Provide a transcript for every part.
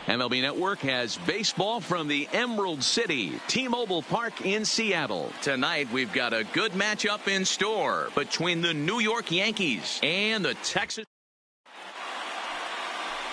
MLB Network has baseball from the Emerald City, T-Mobile Park in Seattle. Tonight, we've got a good matchup in store between the New York Yankees and the Texas.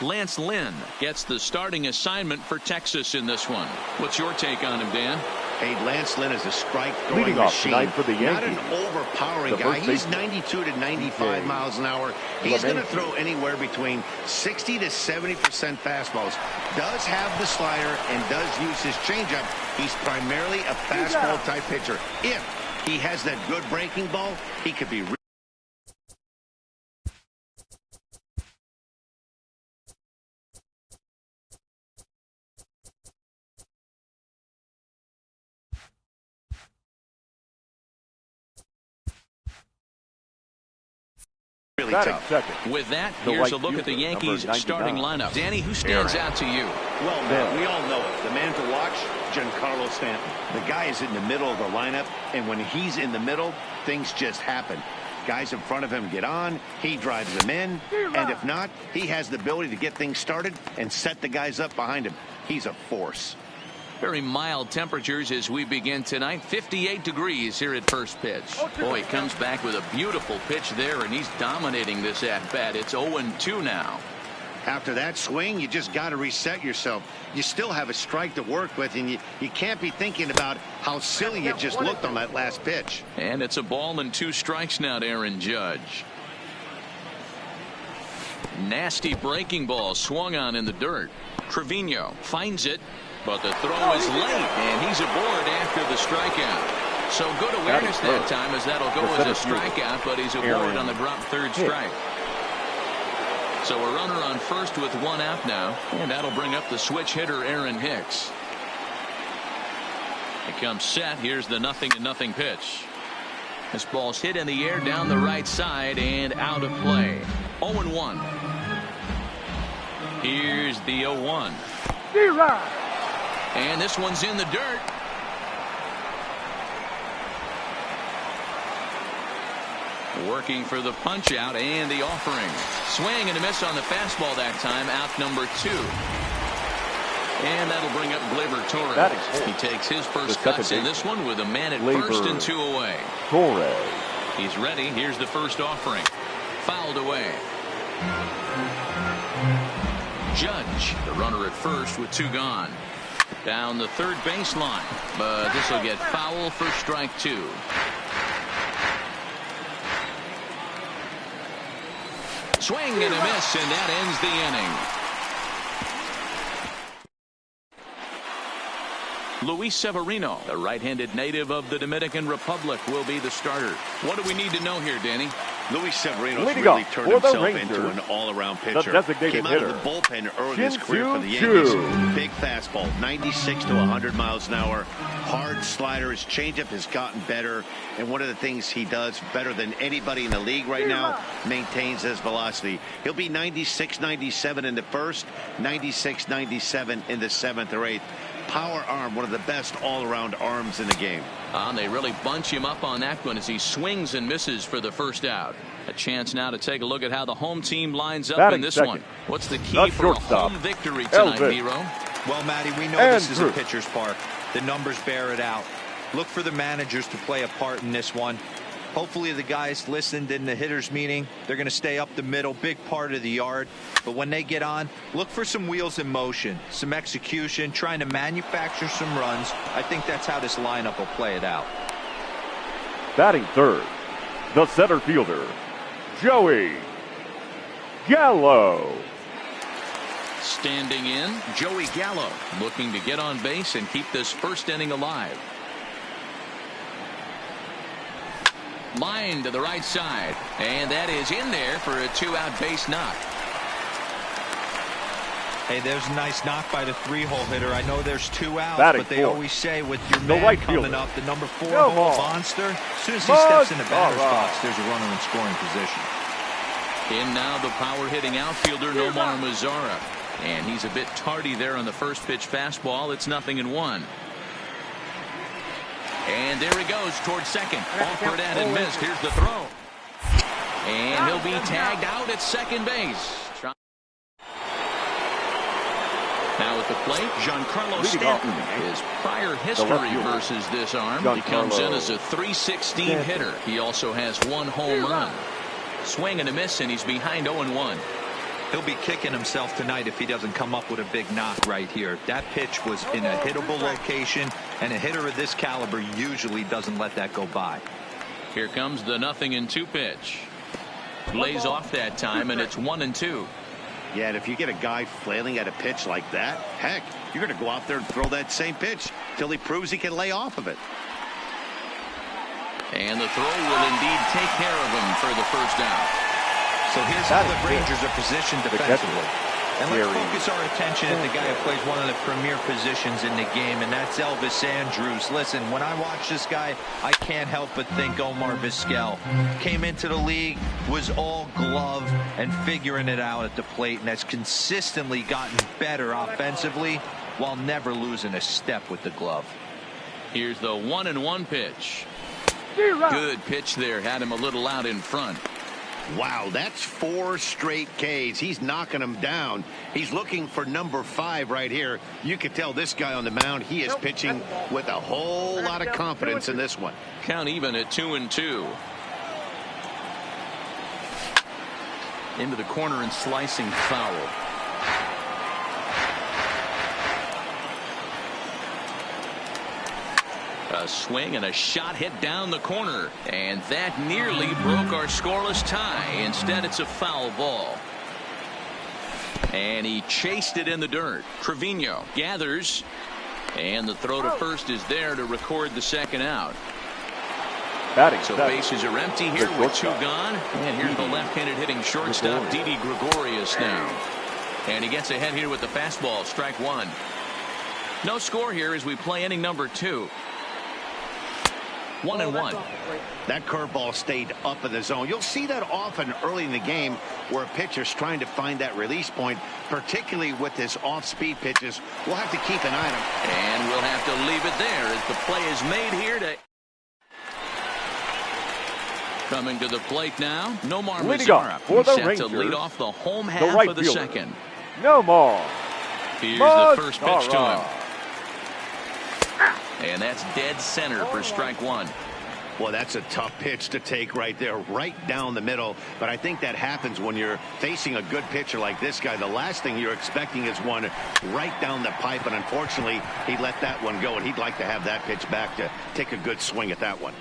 Lance Lynn gets the starting assignment for Texas in this one. What's your take on him, Dan? Hey, Lance Lynn is a strike-throwing machine. For the Yankees. Not an overpowering guy. He's 92 to 95 miles an hour. He's going to throw anywhere between 60 to 70% fastballs. Does have the slider and does use his changeup. He's primarily a fastball-type pitcher. If he has that good breaking ball, he could be really tough. With that, here's a look at the Yankees starting lineup. Danny, who stands out to you? Well, we all know it. The man to watch, Giancarlo Stanton. The guy is in the middle of the lineup, and when he's in the middle, things just happen. Guys in front of him get on, he drives them in, and if not, he has the ability to get things started and set the guys up behind him. He's a force. Very mild temperatures as we begin tonight. 58 degrees here at first pitch. Boy, he comes back with a beautiful pitch there, and he's dominating this at-bat. It's 0-2 now. After that swing, you just got to reset yourself. You still have a strike to work with, and you can't be thinking about how silly it just looked on that last pitch. And it's a ball and 2 strikes now to Aaron Judge. Nasty breaking ball swung on in the dirt. Trevino finds it. But the throw is late, and he's aboard after the strikeout. So good awareness that time, as that'll go as a strikeout, but he's aboard on the drop third strike. So a runner on first with 1 out now, and that'll bring up the switch hitter Aaron Hicks. He comes set. Here's the 0-0 pitch. This ball's hit in the air down the right side and out of play. 0-1. Here's the 0-1. And this one's in the dirt. Working for the punch out and the offering. Swing and a miss on the fastball that time. Out number 2. And that'll bring up Gleyber Torres. He takes his first cuts in this one with a man at first and 2 away. He's ready. Here's the first offering. Fouled away. Judge, the runner at first with 2 gone. Down the third baseline, but this will get foul for strike 2. Swing and a miss, and that ends the inning. Luis Severino, the right-handed native of the Dominican Republic, will be the starter. What do we need to know here, Danny? Luis Severino's really turned himself into an all-around pitcher. Came out of the bullpen early in his career for the Yankees. Big fastball, 96 to 100 miles an hour. Hard slider. His changeup has gotten better. And one of the things he does better than anybody in the league right now, maintains his velocity. He'll be 96, 97 in the first, 96, 97 in the 7th or 8th. Power arm, one of the best all-around arms in the game. They really bunch him up on that one as he swings and misses for the first out. A chance now to take a look at how the home team lines up in this one. What's the key for a home victory tonight, Hero? Well, Matty, we know this is a pitcher's park. The numbers bear it out. Look for the managers to play a part in this one. Hopefully the guys listened in the hitters meeting. They're going to stay up the middle, big part of the yard. But when they get on, look for some wheels in motion, some execution, trying to manufacture some runs. I think that's how this lineup will play it out. Batting third, the center fielder, Joey Gallo. Standing in, Joey Gallo, looking to get on base and keep this first inning alive. Line to the right side, and that is in there for a 2-out base knock. Hey, there's a nice knock by the 3-hole hitter. I know there's 2 outs, but they always say with your man coming up, the number 4-hole monster, as soon as he steps in the batter's box, there's a runner in scoring position. In now the power-hitting outfielder Nomar Mazara, and he's a bit tardy there on the first pitch fastball. It's 0-1. And there he goes towards second. Offered and missed. Here's the throw. And he'll be tagged out at second base. Now at the plate, Giancarlo Stanton. His prior history versus this arm. He comes in as a .316 hitter. He also has 1 home run. Swing and a miss, and he's behind 0-1. He'll be kicking himself tonight if he doesn't come up with a big knock right here. That pitch was in a hittable location, and a hitter of this caliber usually doesn't let that go by. Here comes the 0-2 pitch. Lays off that time, and it's 1-2. Yeah, and if you get a guy flailing at a pitch like that, heck, you're going to go out there and throw that same pitch till he proves he can lay off of it. And the throw will indeed take care of him for the first out. So here's how the Rangers are positioned defensively. And let's focus our attention at the guy who plays one of the premier positions in the game, and that's Elvis Andrus. Listen, when I watch this guy, I can't help but think Omar Vizquel. Came into the league, was all glove and figuring it out at the plate, and has consistently gotten better offensively while never losing a step with the glove. Here's the 1-1 pitch. Good pitch there. Had him a little out in front. Wow, that's 4 straight Ks. He's knocking them down. He's looking for number 5 right here. You can tell this guy on the mound, he is pitching with a whole lot of confidence in this one. Count even at 2-2. Into the corner and slicing foul. A swing and a shot hit down the corner, and that nearly broke our scoreless tie. Instead, it's a foul ball. And he chased it in the dirt. Trevino gathers, and the throw to first is there to record the second out. So bases are empty here with 2 gone. And here's the left-handed hitting shortstop, Didi Gregorius now. And he gets ahead here with the fastball, strike 1. No score here as we play inning number 2. 1-1. That curveball stayed up in the zone. You'll see that often early in the game where a pitcher's trying to find that release point, particularly with his off-speed pitches. We'll have to keep an eye on him. And we'll have to leave it there as the play is made here to... Coming to the plate now, Nomar Mazara. He's set to lead off the home half of the second. Nomar. Here's the first pitch to him. And that's dead center for strike 1. Well, that's a tough pitch to take right there, right down the middle. But I think that happens when you're facing a good pitcher like this guy. The last thing you're expecting is one right down the pipe. And unfortunately, he let that one go. And he'd like to have that pitch back to take a good swing at that one.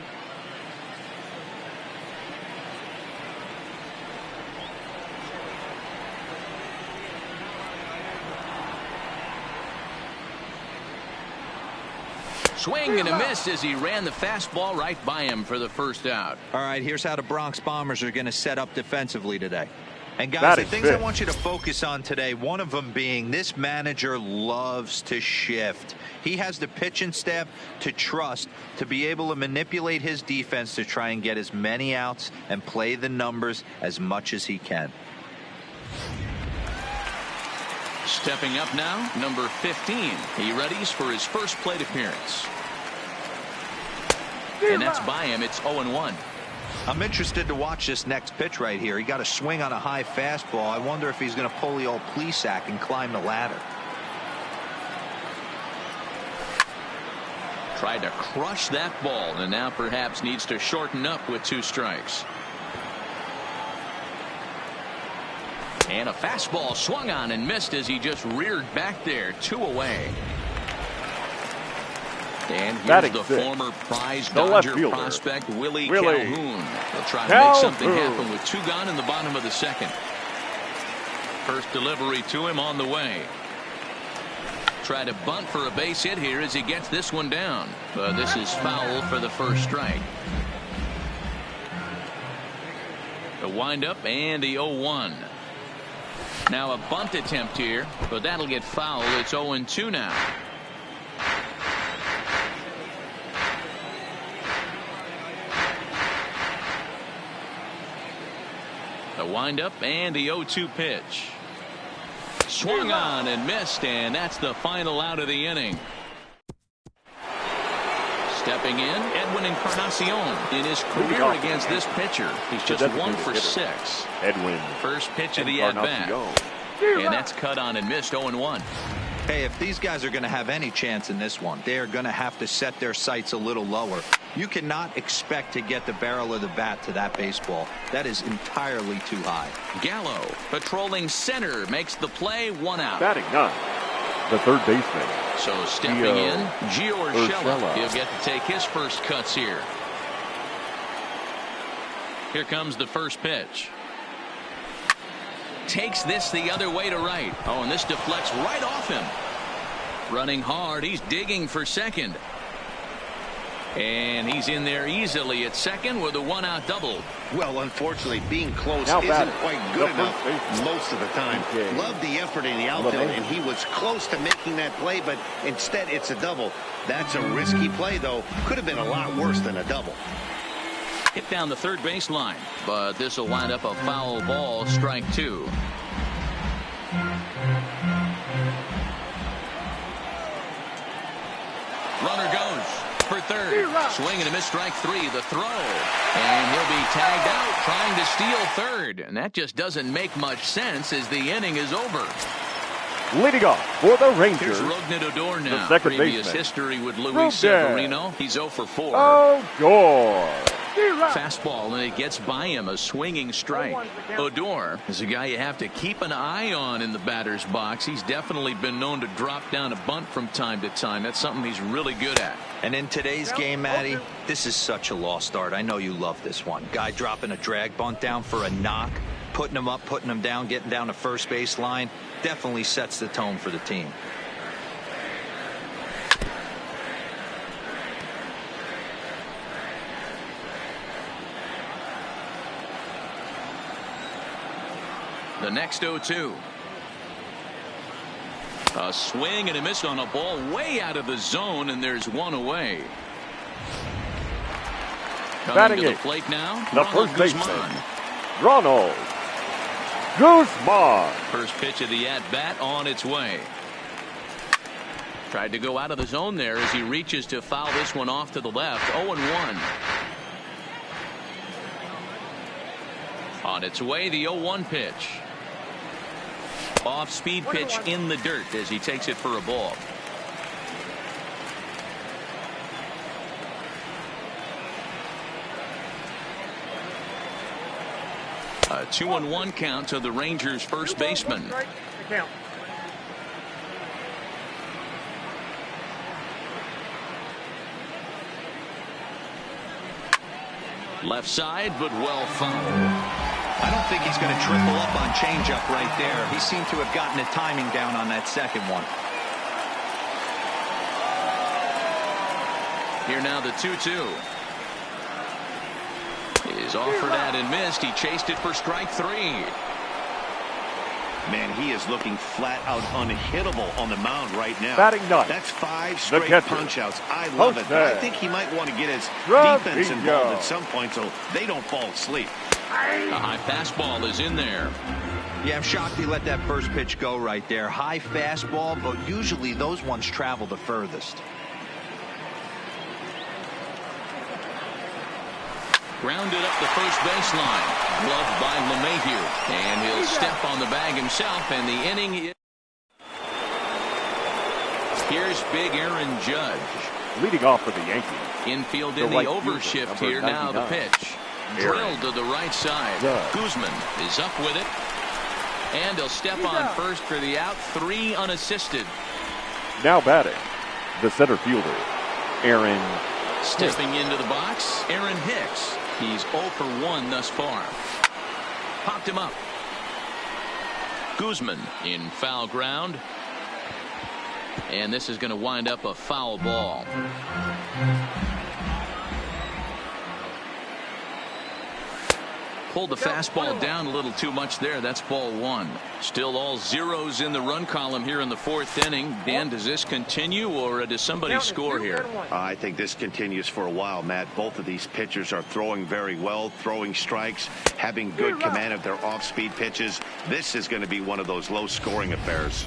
Swing and a miss as he ran the fastball right by him for the first out. All right, here's how the Bronx Bombers are going to set up defensively today. And guys, the things I want you to focus on today, one of them being this manager loves to shift. He has the pitching staff to trust to be able to manipulate his defense to try and get as many outs and play the numbers as much as he can. Stepping up now, number 15. He readies for his first plate appearance. And that's by him. It's 0-1. I'm interested to watch this next pitch right here. He got a swing on a high fastball. I wonder if he's going to pull the old Plesac and climb the ladder. Tried to crush that ball, and now perhaps needs to shorten up with 2 strikes. And a fastball swung on and missed as he just reared back there. 2 away. And here's the former prize Dodger prospect, Willie Calhoun. He'll try to make something happen with 2 gone in the bottom of the second. First delivery to him on the way. Try to bunt for a base hit here as he gets this one down. But this is foul for the first strike. The windup and the 0-1. Now a bunt attempt here, but that'll get fouled. It's 0-2 now. The windup and the 0-2 pitch. Swung on and missed, and that's the final out of the inning. Stepping in, Edwin Encarnacion in his career against this pitcher. He's just 1 for 6. Edwin. First pitch of the at-bat. And that's cut on and missed, 0-1. Hey, if these guys are going to have any chance in this one, they are going to have to set their sights a little lower. You cannot expect to get the barrel of the bat to that baseball. That is entirely too high. Gallo, patrolling center, makes the play, 1 out. Batting 9, the third baseman. So stepping in, Gio Urshela. He'll get to take his first cuts here. Here comes the first pitch. Takes this the other way to right. Oh, and this deflects right off him. Running hard, he's digging for second. And he's in there easily at second with a 1-out double. Well, unfortunately, being close isn't quite good enough most of the time. Love the effort in the outfield, and he was close to making that play, but instead it's a double. That's a risky play, though. Could have been a lot worse than a double. Hit down the third baseline, but this will wind up a foul ball, strike 2. Runner goes for third. Swing and a miss, strike 3. The throw. And he'll be tagged out trying to steal third. And that just doesn't make much sense as the inning is over. Leading off for the Rangers. Here's Rougned Odor now. The second Previous baseman. history with Luis Severino. He's 0 for 4. Odor. Fastball, and it gets by him, a swinging strike. Odor is a guy you have to keep an eye on in the batter's box. He's definitely been known to drop down a bunt from time to time. That's something he's really good at. And in today's game, Matty, this is such a lost art. I know you love this one. Guy dropping a drag bunt down for a knock, putting him up, putting him down, getting down to first base line. Definitely sets the tone for the team. The next 0-2. A swing and a miss on a ball way out of the zone, and there's one away. Coming to the plate now, the first baseman, Ronald Guzman. First pitch of the at-bat on its way. Tried to go out of the zone there as he reaches to foul this one off to the left. 0-1. On its way, the 0-1 pitch. Off-speed pitch in the dirt as he takes it for a ball. A 2-1 count to the Rangers' first baseman. Left side, but well fouled. I don't think he's going to triple up on changeup right there. He seemed to have gotten the timing down on that second one. Here now the 2-2. Is offered at and missed. He chased it for strike 3. Man, he is looking flat out unhittable on the mound right now. Batting 9. That's 5 straight punch-outs. I love it. But I think he might want to get his defense involved at some point so they don't fall asleep. The high fastball is in there. Yeah, I'm shocked he let that first pitch go right there. High fastball, but usually those ones travel the furthest. Grounded up the first baseline. Gloved by LeMahieu. And he'll step on the bag himself, and the inning is... Here's big Aaron Judge. Leading off for the Yankees. Infield in the overshift here. Now the pitch. Drilled to the right side. Guzman is up with it. And he'll step on first for the out. 3 unassisted. Now batting, the center fielder, Aaron. Stepping into the box, Aaron Hicks. He's 0 for 1 thus far. Popped him up. Guzman in foul ground. And this is going to wind up a foul ball. Pulled the fastball down a little too much there. That's ball 1. Still all zeros in the run column here in the 4th inning. Dan, does this continue, or does somebody score here? I think this continues for a while, Matt. Both of these pitchers are throwing very well, throwing strikes, having good command of their off-speed pitches. This is going to be one of those low-scoring affairs.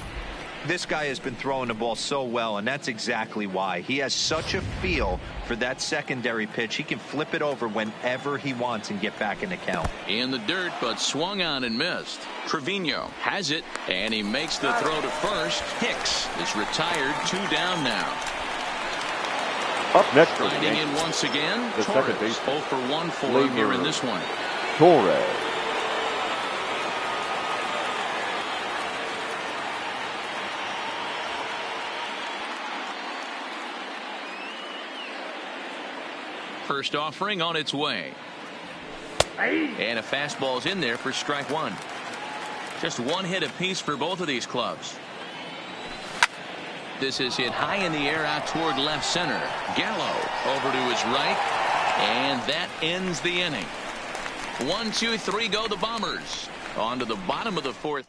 This guy has been throwing the ball so well, and that's exactly why. He has such a feel for that secondary pitch. He can flip it over whenever he wants and get back in the count. In the dirt, but swung on and missed. Trevino has it, and he makes the throw to first. Hicks is retired, 2 down now. Up next, Sliding in once again, the Torres, second base 0 for 1 for him here in this one. Torres. First offering on its way. And a fastball's in there for strike 1. Just 1 hit apiece for both of these clubs. This is hit high in the air out toward left center. Gallo over to his right. And that ends the inning. 1, 2, 3 go the Bombers. On to the bottom of the 4th.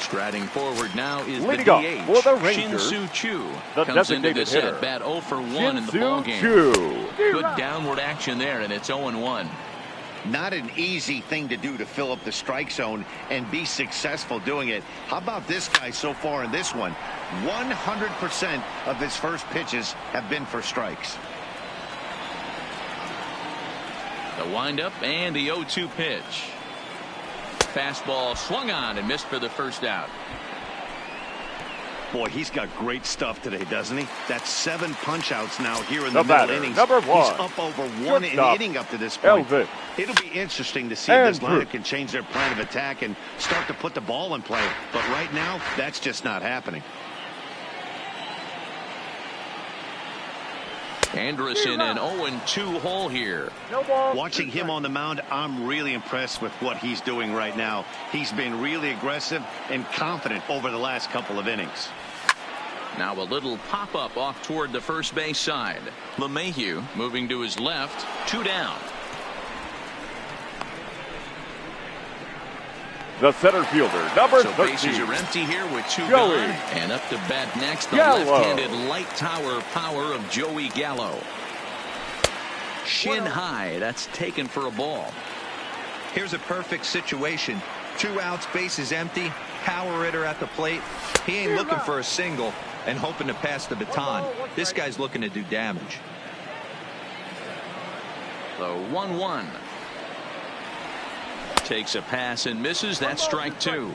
Striding forward now is Leading the up DH. for the Rangers, Shin-Soo Choo the comes into designated this hitter. at bat 0 for 1 in the ballgame. Good downward action there, and it's 0-1. Not an easy thing to do to fill up the strike zone and be successful doing it. How about this guy so far in this one? 100% of his first pitches have been for strikes. The windup and the 0-2 pitch. Fastball swung on and missed for the first out. Boy, he's got great stuff today, doesn't he? That's 7 punch-outs now here in The the middle batter, innings. number 1. He's up over 1 inning up to this point. It'll be interesting to see if this lineup can change their plan of attack and start to put the ball in play. But right now, that's just not happening. Anderson an 0-2 hole here. Watching him on the mound, I'm really impressed with what he's doing right now. He's been really aggressive and confident over the last couple of innings. Now a little pop-up off toward the first base side. LeMahieu moving to his left, 2 down. The center fielder, number 13. So bases are empty here with 2 Joey gone. And up to bat next, the Gallo. left-handed light tower power of Joey Gallo. Shin high, that's taken for a ball. Here's a perfect situation. 2 outs, bases empty, power hitter at the plate. He ain't looking for a single and hoping to pass the baton. This guy's looking to do damage. The 1-1. Takes a pass and misses. That's strike 2.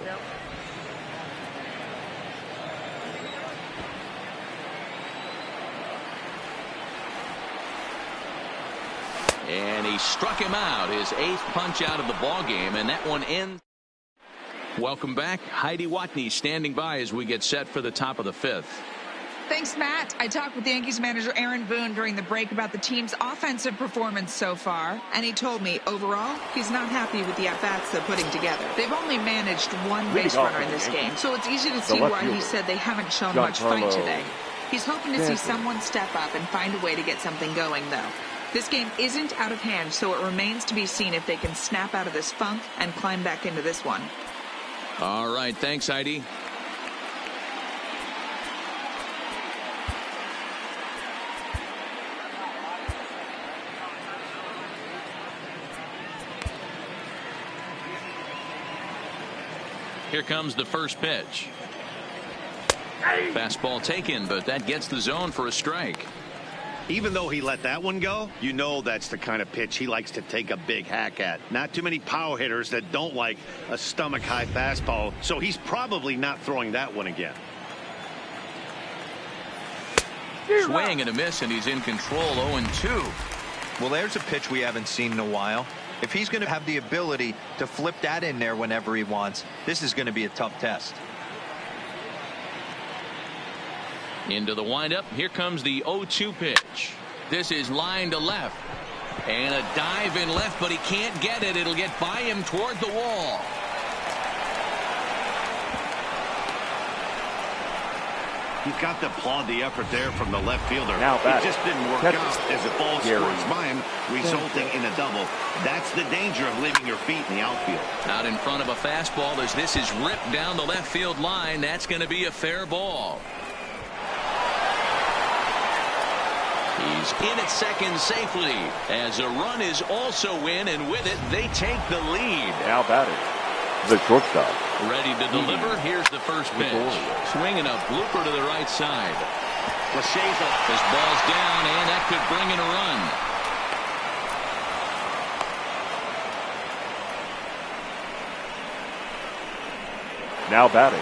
And he struck him out, his 8th punch out of the ball game, and that one ends. Welcome back. Heidi Watney standing by as we get set for the top of the 5th. Thanks, Matt. I talked with Yankees manager Aaron Boone during the break about the team's offensive performance so far, and he told me overall he's not happy with the at-bats they're putting together. They've only managed 1 base runner in this game, so it's easy to see why he said they haven't shown much fight today. He's hoping to see someone step up and find a way to get something going, though. This game isn't out of hand, so it remains to be seen if they can snap out of this funk and climb back into this one. All right, thanks, Heidi. Here comes the first pitch. Fastball taken, but that gets the zone for a strike. Even though he let that one go, you know that's the kind of pitch he likes to take a big hack at. Not too many power hitters that don't like a stomach-high fastball, so he's probably not throwing that one again. Swing and a miss, and he's in control, 0-2. Well, there's a pitch we haven't seen in a while. If he's going to have the ability to flip that in there whenever he wants, this is going to be a tough test. Into the windup. Here comes the 0-2 pitch. This is line to left. And a dive in left, but he can't get it. It'll get by him toward the wall. You've got to applaud the effort there from the left fielder. Now it just didn't work out as the ball squirts by him, resulting in a double. That's the danger of leaving your feet in the outfield. Out in front of a fastball as this is ripped down the left field line. That's going to be a fair ball. He's in at second safely as a run is also in, and with it they take the lead. Now batting, the shortstop, Ready to deliver. Here's the first pitch. Swinging a blooper to the right side. This ball's down, and that could bring in a run. Now batting,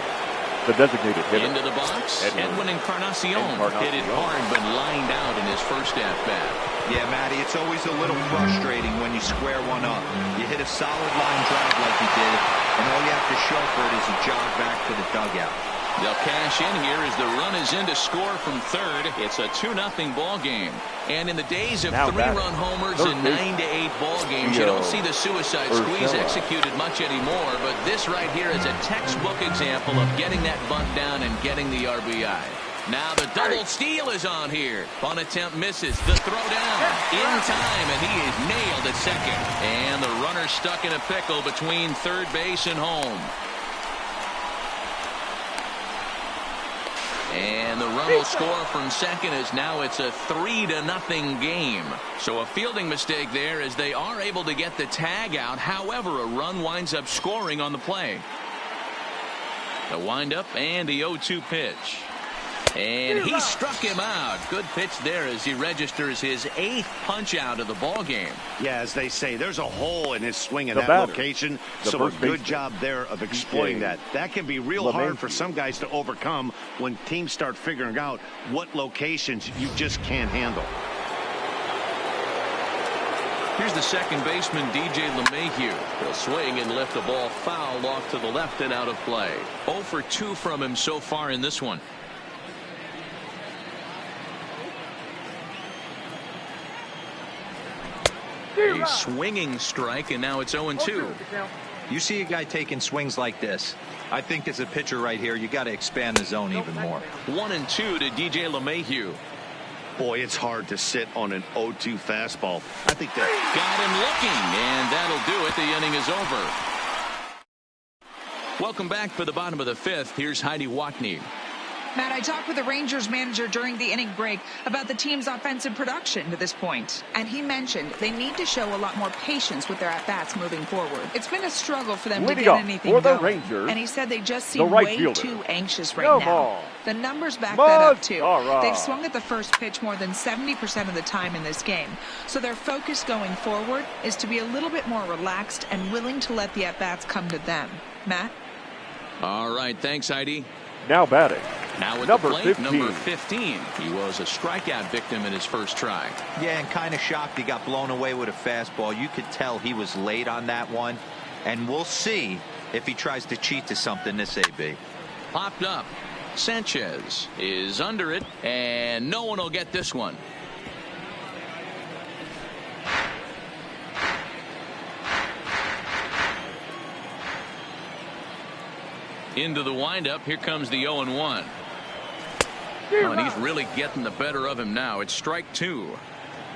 the designated hitter. Into the box, Edwin Encarnacion hit it hard but lined out in his first at-bat. Yeah, Matty, it's always a little frustrating when you square one up. You hit a solid line drive like he did, and all you have to show for it is a jog back to the dugout. They'll cash in here as the run is in to score from third. It's a 2-0 ball game. And in the days of 3-run homers and 9-8 ball games, you don't see the suicide squeeze executed much anymore. But this right here is a textbook example of getting that bunt down and getting the RBI. Now the double steal is on here. Bunt attempt misses. The throw down in time, and he is nailed at second. And the runner stuck in a pickle between third base and home. And the run will score from second as now it's a 3-0 game. So a fielding mistake there as they are able to get the tag out. However, a run winds up scoring on the play. The windup and the 0-2 pitch. And he struck him out. Good pitch there as he registers his 8th punch out of the ball game. Yeah, as they say, there's a hole in his swing in that location. So a good job there of exploiting that. That can be real hard for some guys to overcome when teams start figuring out what locations you just can't handle. Here's the second baseman, DJ LeMahieu. He'll swing and lift the ball foul off to the left and out of play. 0 for 2 from him so far in this one. A swinging strike, and now it's 0-2. You see a guy taking swings like this. I think as a pitcher right here, you got to expand the zone even more. 1-2 to DJ LeMahieu. Boy, it's hard to sit on an 0-2 fastball. I think that got him looking, and that'll do it. The inning is over. Welcome back for the bottom of the 5th. Here's Heidi Watney. Matt, I talked with the Rangers manager during the inning break about the team's offensive production to this point. And he mentioned they need to show a lot more patience with their at-bats moving forward. It's been a struggle for them to get anything going. Rangers, and he said they just seem way too anxious right now. The numbers back that up, too. They've swung at the first pitch more than 70% of the time in this game. So their focus going forward is to be a little bit more relaxed and willing to let the at-bats come to them. Matt? All right, thanks, Heidi. Now batting. Now with number the plate, 15. Number 15. He was a strikeout victim in his first try. Yeah, and kind of shocked he got blown away with a fastball. You could tell he was late on that one. And we'll see if he tries to cheat to something this AB. Popped up. Sanchez is under it, and no one will get this one. Into the windup. Here comes the 0-1. Oh, and he's really getting the better of him now. It's strike 2.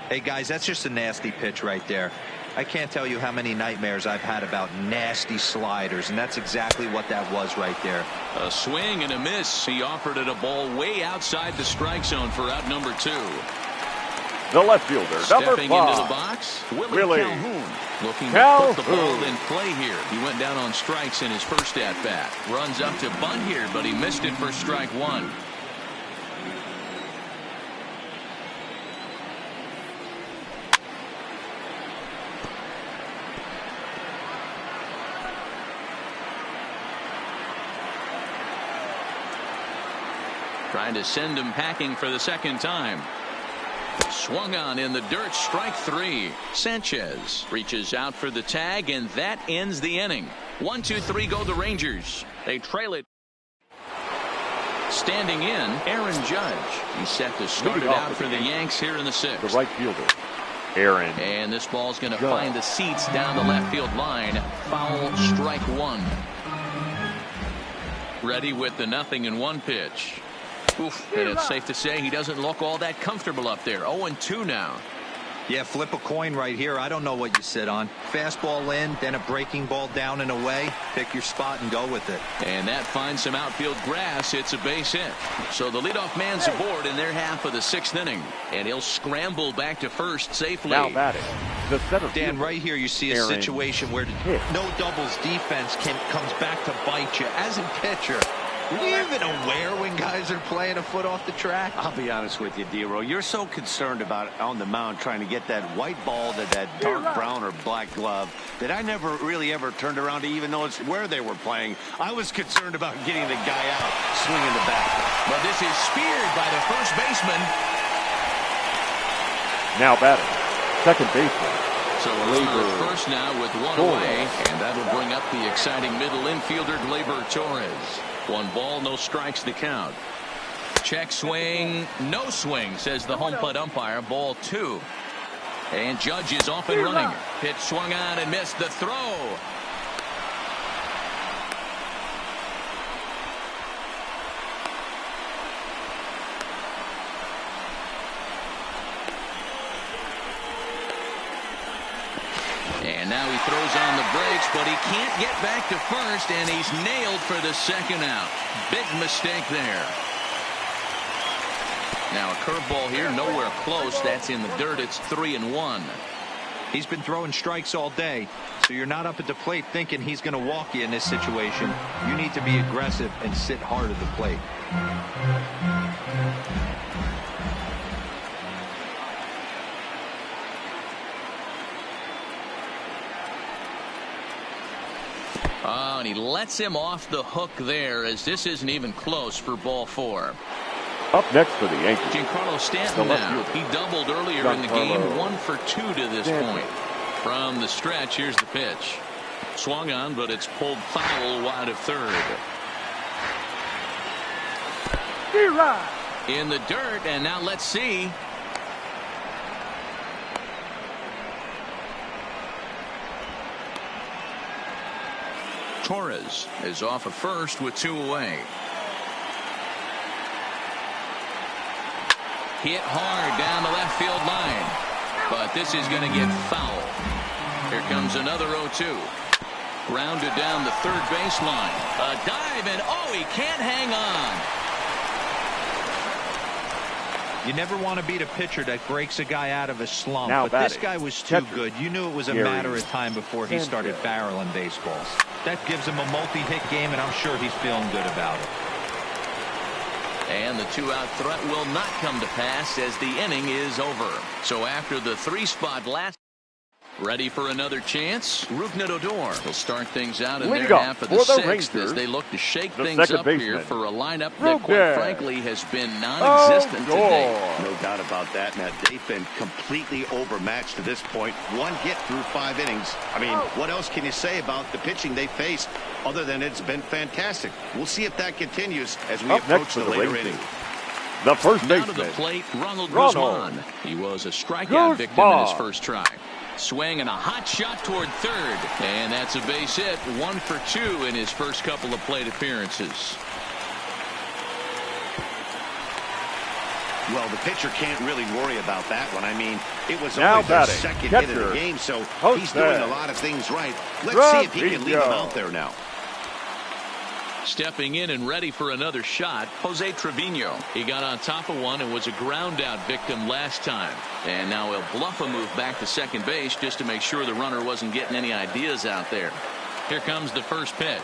Hey, guys, that's just a nasty pitch right there. I can't tell you how many nightmares I've had about nasty sliders, and that's exactly what that was right there. A swing and a miss. He offered it a ball way outside the strike zone for out number 2. The left fielder, stepping number 5. into the box, Willie Calhoun. Looking to put the ball in play here. He went down on strikes in his first at-bat. Runs up to bunt here, but he missed it for strike 1. Trying to send him packing for the second time. Swung on in the dirt, strike 3. Sanchez reaches out for the tag, and that ends the inning. 1-2-3 go the Rangers. They trail it. Standing in, Aaron Judge. He's set to start it out for the Yanks here in the 6th. The right fielder, Aaron. And this ball's going to find the seats down the left field line. Foul, strike 1. Ready with the 0-1 pitch. Oof, and it's safe to say he doesn't look all that comfortable up there. 0-2 now. Yeah, flip a coin right here. I don't know what you sit on. Fastball in, then a breaking ball down and away. Pick your spot and go with it. And that finds some outfield grass. It's a base hit. So the leadoff man's aboard in their half of the 6th inning. And he'll scramble back to first safely. Now batting, the center Dan, fielder, right here you see a situation where no doubles defense comes back to bite you. As a pitcher, were you even aware when guys are playing a foot off the track? I'll be honest with you, D-Row. You're so concerned about on the mound trying to get that white ball to that dark brown or black glove that I never really ever turned around to even notice where they were playing. I was concerned about getting the guy out, swinging the bat. But this is speared by the first baseman. now batting, second baseman. So a runner at first now with one away, and that'll bring up the exciting middle infielder, Gleyber Torres. 1 ball, no strikes to count. Check swing, no swing, says the home plate umpire. Ball 2. And Judge is off and running. Pitch swung on and missed. The throw. And now he throws on the brakes, but he can't get back to first, and he's nailed for the 2nd out. Big mistake there. Now a curveball here, nowhere close. That's in the dirt. It's 3-1. He's been throwing strikes all day, so you're not up at the plate thinking he's going to walk you in this situation. You need to be aggressive and sit hard at the plate. Oh, and he lets him off the hook there, as this isn't even close for ball 4. Up next for the Yankees, Giancarlo Stanton now. He doubled earlier in the game, 1 for 2 to this point. From the stretch, here's the pitch. Swung on, but it's pulled foul wide of third. In the dirt, and now let's see. Torres is off at first with 2 away. Hit hard down the left field line, but this is going to get foul. Here comes another 0-2. Grounded down the third baseline. A dive, and oh, he can't hang on. You never want to beat a pitcher that breaks a guy out of a slump, now but this guy was too good. You knew it was a matter of time before he started barreling baseballs. That gives him a multi-hit game, and I'm sure he's feeling good about it. And the 2-out threat will not come to pass as the inning is over. So after the 3-spot last, ready for another chance, Rougned Odor will start things out in their half of the 6th as they look to shake things up here for a lineup that quite frankly has been non-existent today. No doubt about that. Now they've been completely overmatched to this point. 1 hit through 5 innings. I mean, what else can you say about the pitching they faced other than it's been fantastic? We'll see if that continues as we approach the later innings. The first baseman. Down to the plate, Ronald Guzman. He was a strikeout victim in his first try. Swing and a hot shot toward third, and that's a base hit. 1 for 2 in his first couple of plate appearances. Well, the pitcher can't really worry about that one. I mean, it was now only their second hit of the game, so he's doing a lot of things right. Let's see if he can leave him out there now. Stepping in and ready for another shot, Jose Trevino. He got on top of one and was a ground out victim last time. And now he'll bluff a move back to second base just to make sure the runner wasn't getting any ideas out there. Here comes the first pitch.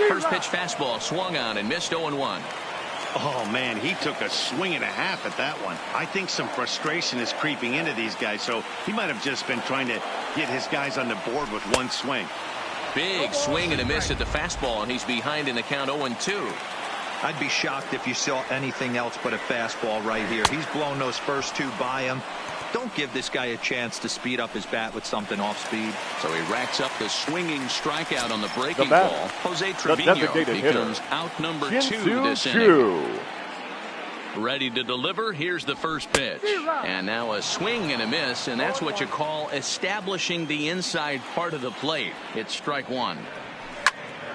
First pitch fastball swung on and missed 0-1. Oh, man, he took a swing and a half at that one. I think some frustration is creeping into these guys, so he might have just been trying to get his guys on the board with 1 swing. Big swing and a miss at the fastball, and he's behind in the count 0-2. I'd be shocked if you saw anything else but a fastball right here. He's blown those first 2 by him. Don't give this guy a chance to speed up his bat with something off speed. So he racks up the swinging strikeout on the breaking ball. Jose Trevino becomes out number 2 this inning. Ready to deliver. Here's the first pitch. And now a swing and a miss, and that's what you call establishing the inside part of the plate. It's strike 1.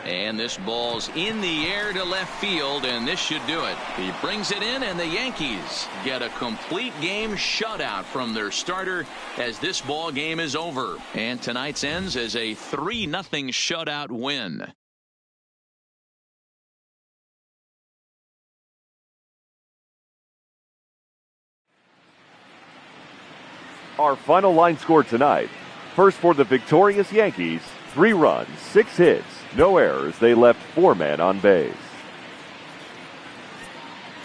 And this ball's in the air to left field, and this should do it. He brings it in, and the Yankees get a complete game shutout from their starter as this ball game is over. And tonight's ends as a 3-0 shutout win. Our final line score tonight. First for the victorious Yankees, 3 runs, 6 hits, no errors. They left 4 men on base.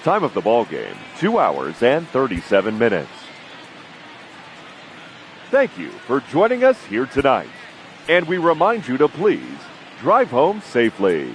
Time of the ball game, 2 hours and 37 minutes. Thank you for joining us here tonight. And we remind you to please drive home safely.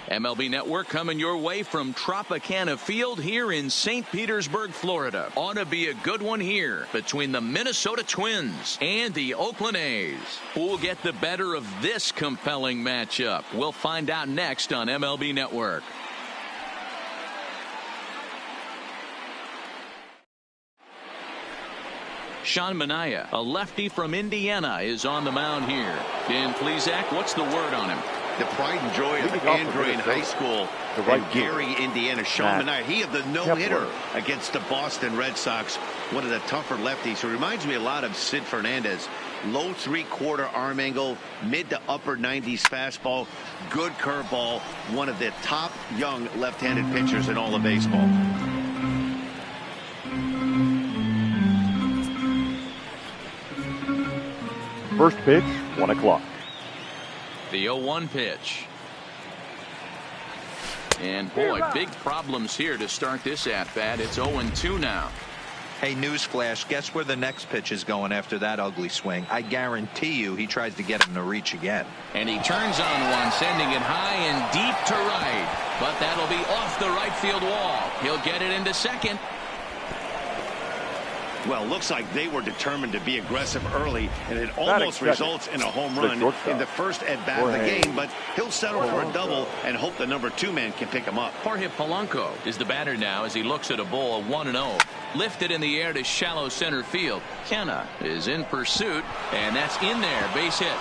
MLB Network coming your way from Tropicana Field here in St. Petersburg, Florida. Ought to be a good one here between the Minnesota Twins and the Oakland A's. Who'll get the better of this compelling matchup? We'll find out next on MLB Network. Sean Manaea, a lefty from Indiana, is on the mound here. Dan Plesac, what's the word on him? The pride and joy of Andrew in high school and Gary, Indiana. Sean Manaea, he of the no-hitter against the Boston Red Sox, one of the tougher lefties. Who reminds me a lot of Sid Fernandez. Low 3/4 arm angle, mid to upper 90s fastball, good curveball. One of the top young left-handed pitchers in all of baseball. First pitch, 1 o'clock. The 0-1 pitch. And boy, big problems here to start this at-bat. It's 0-2 now. Hey, newsflash, guess where the next pitch is going after that ugly swing? I guarantee you he tries to get him to reach again. And he turns on one, sending it high and deep to right. But that'll be off the right field wall. He'll get it into second. Well, looks like they were determined to be aggressive early, and it almost results in a home run in the first at-bat of the game, but he'll settle for a double and hope the number 2 man can pick him up. Jorge Polanco is the batter now as he looks at a ball 1-0. Lifted in the air to shallow center field. Kenna is in pursuit, and that's in there. Base hit.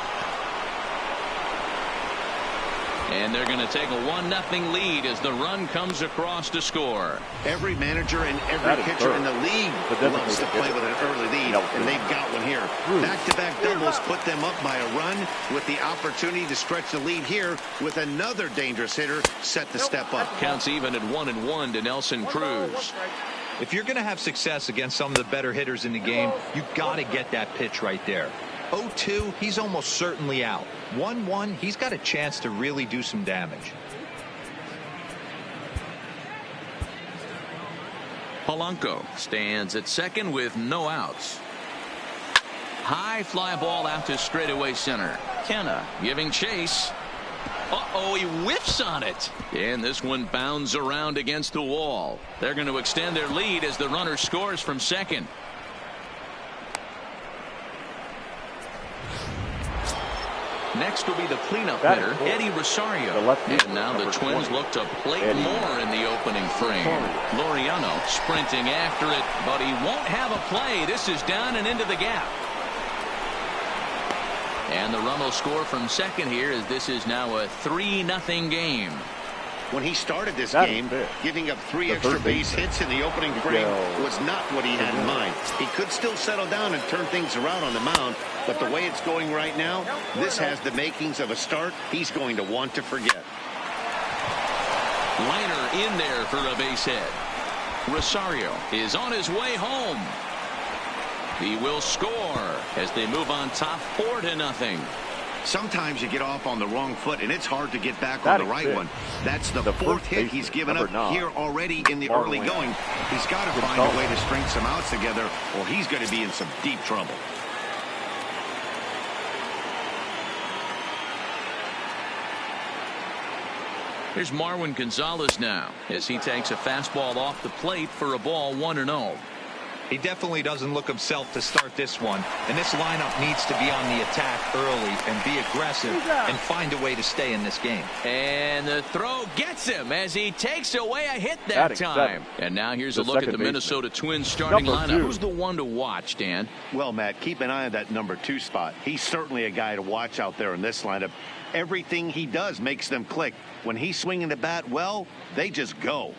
And they're going to take a 1-0 lead as the run comes across to score. Every manager and every pitcher in the league loves to play with an early lead, and they've got one here. Back-to-back doubles put them up by a run with the opportunity to stretch the lead here with another dangerous hitter set to step up. Counts even at 1-1 to Nelson Cruz. If you're going to have success against some of the better hitters in the game, you've got to get that pitch right there. 0-2, he's almost certainly out. 1-1, he's got a chance to really do some damage. Polanco stands at second with no outs. High fly ball out to straightaway center. Kenna giving chase. Uh-oh, he whiffs on it. And this one bounds around against the wall. They're going to extend their lead as the runner scores from second. Next will be the cleanup hitter, Eddie Rosario. And now the Twins look to plate more in the opening frame. Laureano sprinting after it, but he won't have a play. This is down and into the gap. And the run will score from second here as this is now a 3-0 game. When he started this game, giving up 3 extra base hits in the opening frame was not what he had in mind. He could still settle down and turn things around on the mound, but the way it's going right now, this has the makings of a start he's going to want to forget. Liner in there for a base hit. Rosario is on his way home. He will score as they move on top 4-0. Sometimes you get off on the wrong foot, and it's hard to get back on the right one. That's the 4th hit he's given up here already in the early going. He's got to find a way to string some outs together, or he's going to be in some deep trouble. Here's Marwin Gonzalez now as he takes a fastball off the plate for a ball 1-0. He definitely doesn't look himself to start this one, and this lineup needs to be on the attack early and be aggressive and find a way to stay in this game. And the throw gets him as he takes away a hit that time. And now here's a look at the Minnesota Twins starting lineup. Who's the one to watch, Dan? Well, Matt, keep an eye on that number 2 spot. He's certainly a guy to watch out there in this lineup. Everything he does makes them click. When he's swinging the bat well, they just go.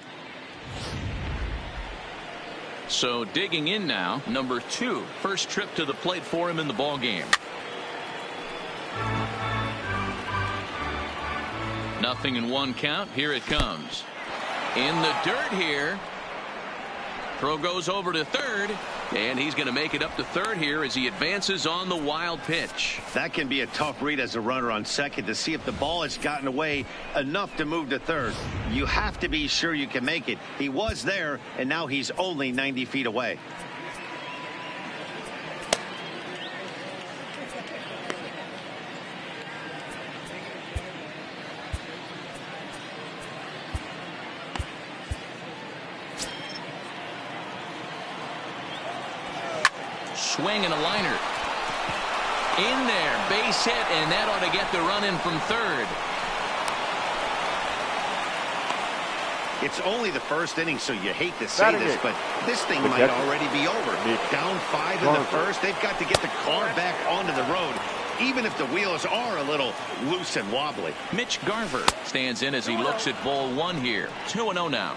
So digging in now, number 2, first trip to the plate for him in the ball game. 0-1 count. Here it comes. In the dirt here. Throw goes over to third, and he's going to make it up to third here as he advances on the wild pitch. That can be a tough read as a runner on second to see if the ball has gotten away enough to move to third. You have to be sure you can make it. He was there, and now he's only 90 feet away. Swing and a liner. In there, base hit, and that ought to get the run in from third. It's only the first inning, so you hate to say this, but this thing might already be over. Down 5 in the first, they've got to get the car back onto the road, even if the wheels are a little loose and wobbly. Mitch Garver stands in as he looks at ball 1 here. 2-0 now.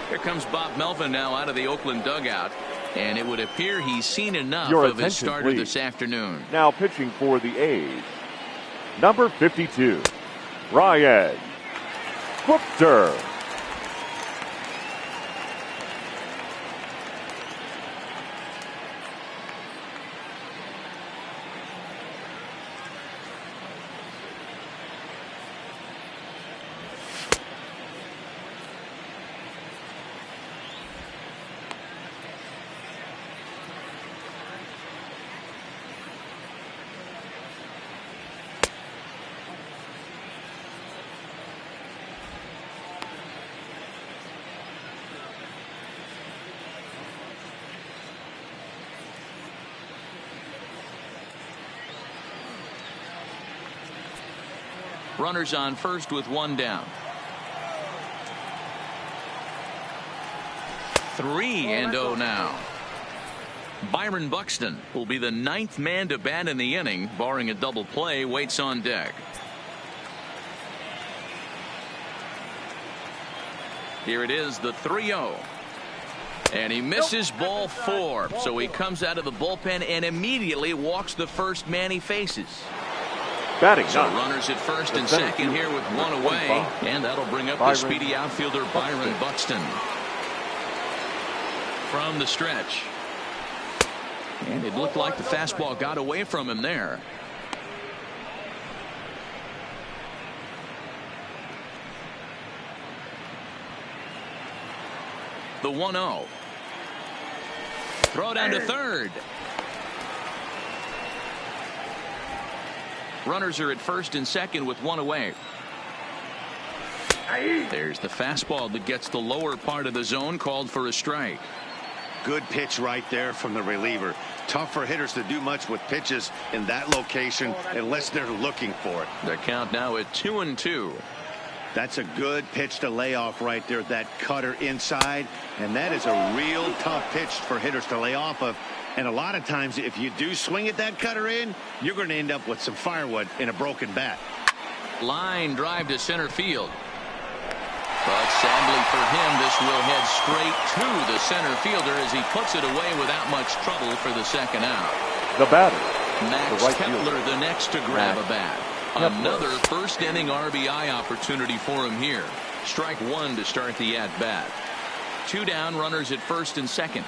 Here comes Bob Melvin now out of the Oakland dugout, and it would appear he's seen enough of his starter this afternoon. Now pitching for the A's, number 52, Ryan Booker. Runners on first with one down. 3-0 now. Byron Buxton will be the 9th man to bat in the inning, barring a double play, waits on deck. Here it is, the 3-0. And he misses ball 4. So he comes out of the bullpen and immediately walks the first man he faces. Batting so runners at first and second here with one away. And that'll bring up the speedy outfielder Byron Buxton. From the stretch. And it looked like the fastball got away from him there. The 1-0. Throw down to third. Runners are at first and second with one away. There's the fastball that gets the lower part of the zone, called for a strike. Good pitch right there from the reliever. Tough for hitters to do much with pitches in that location unless they're looking for it. The count now at 2-2. That's a good pitch to lay off right there. That cutter inside. And that is a real tough pitch for hitters to lay off of. And a lot of times if you do swing at that cutter in, you're going to end up with some firewood in a broken bat. Line drive to center field. But sadly for him, this will head straight to the center fielder as he puts it away without much trouble for the second out. The batter, Max Kepler, the next to grab a bat. Another first inning RBI opportunity for him here. Strike one to start the at-bat. 2 down, runners at first and second.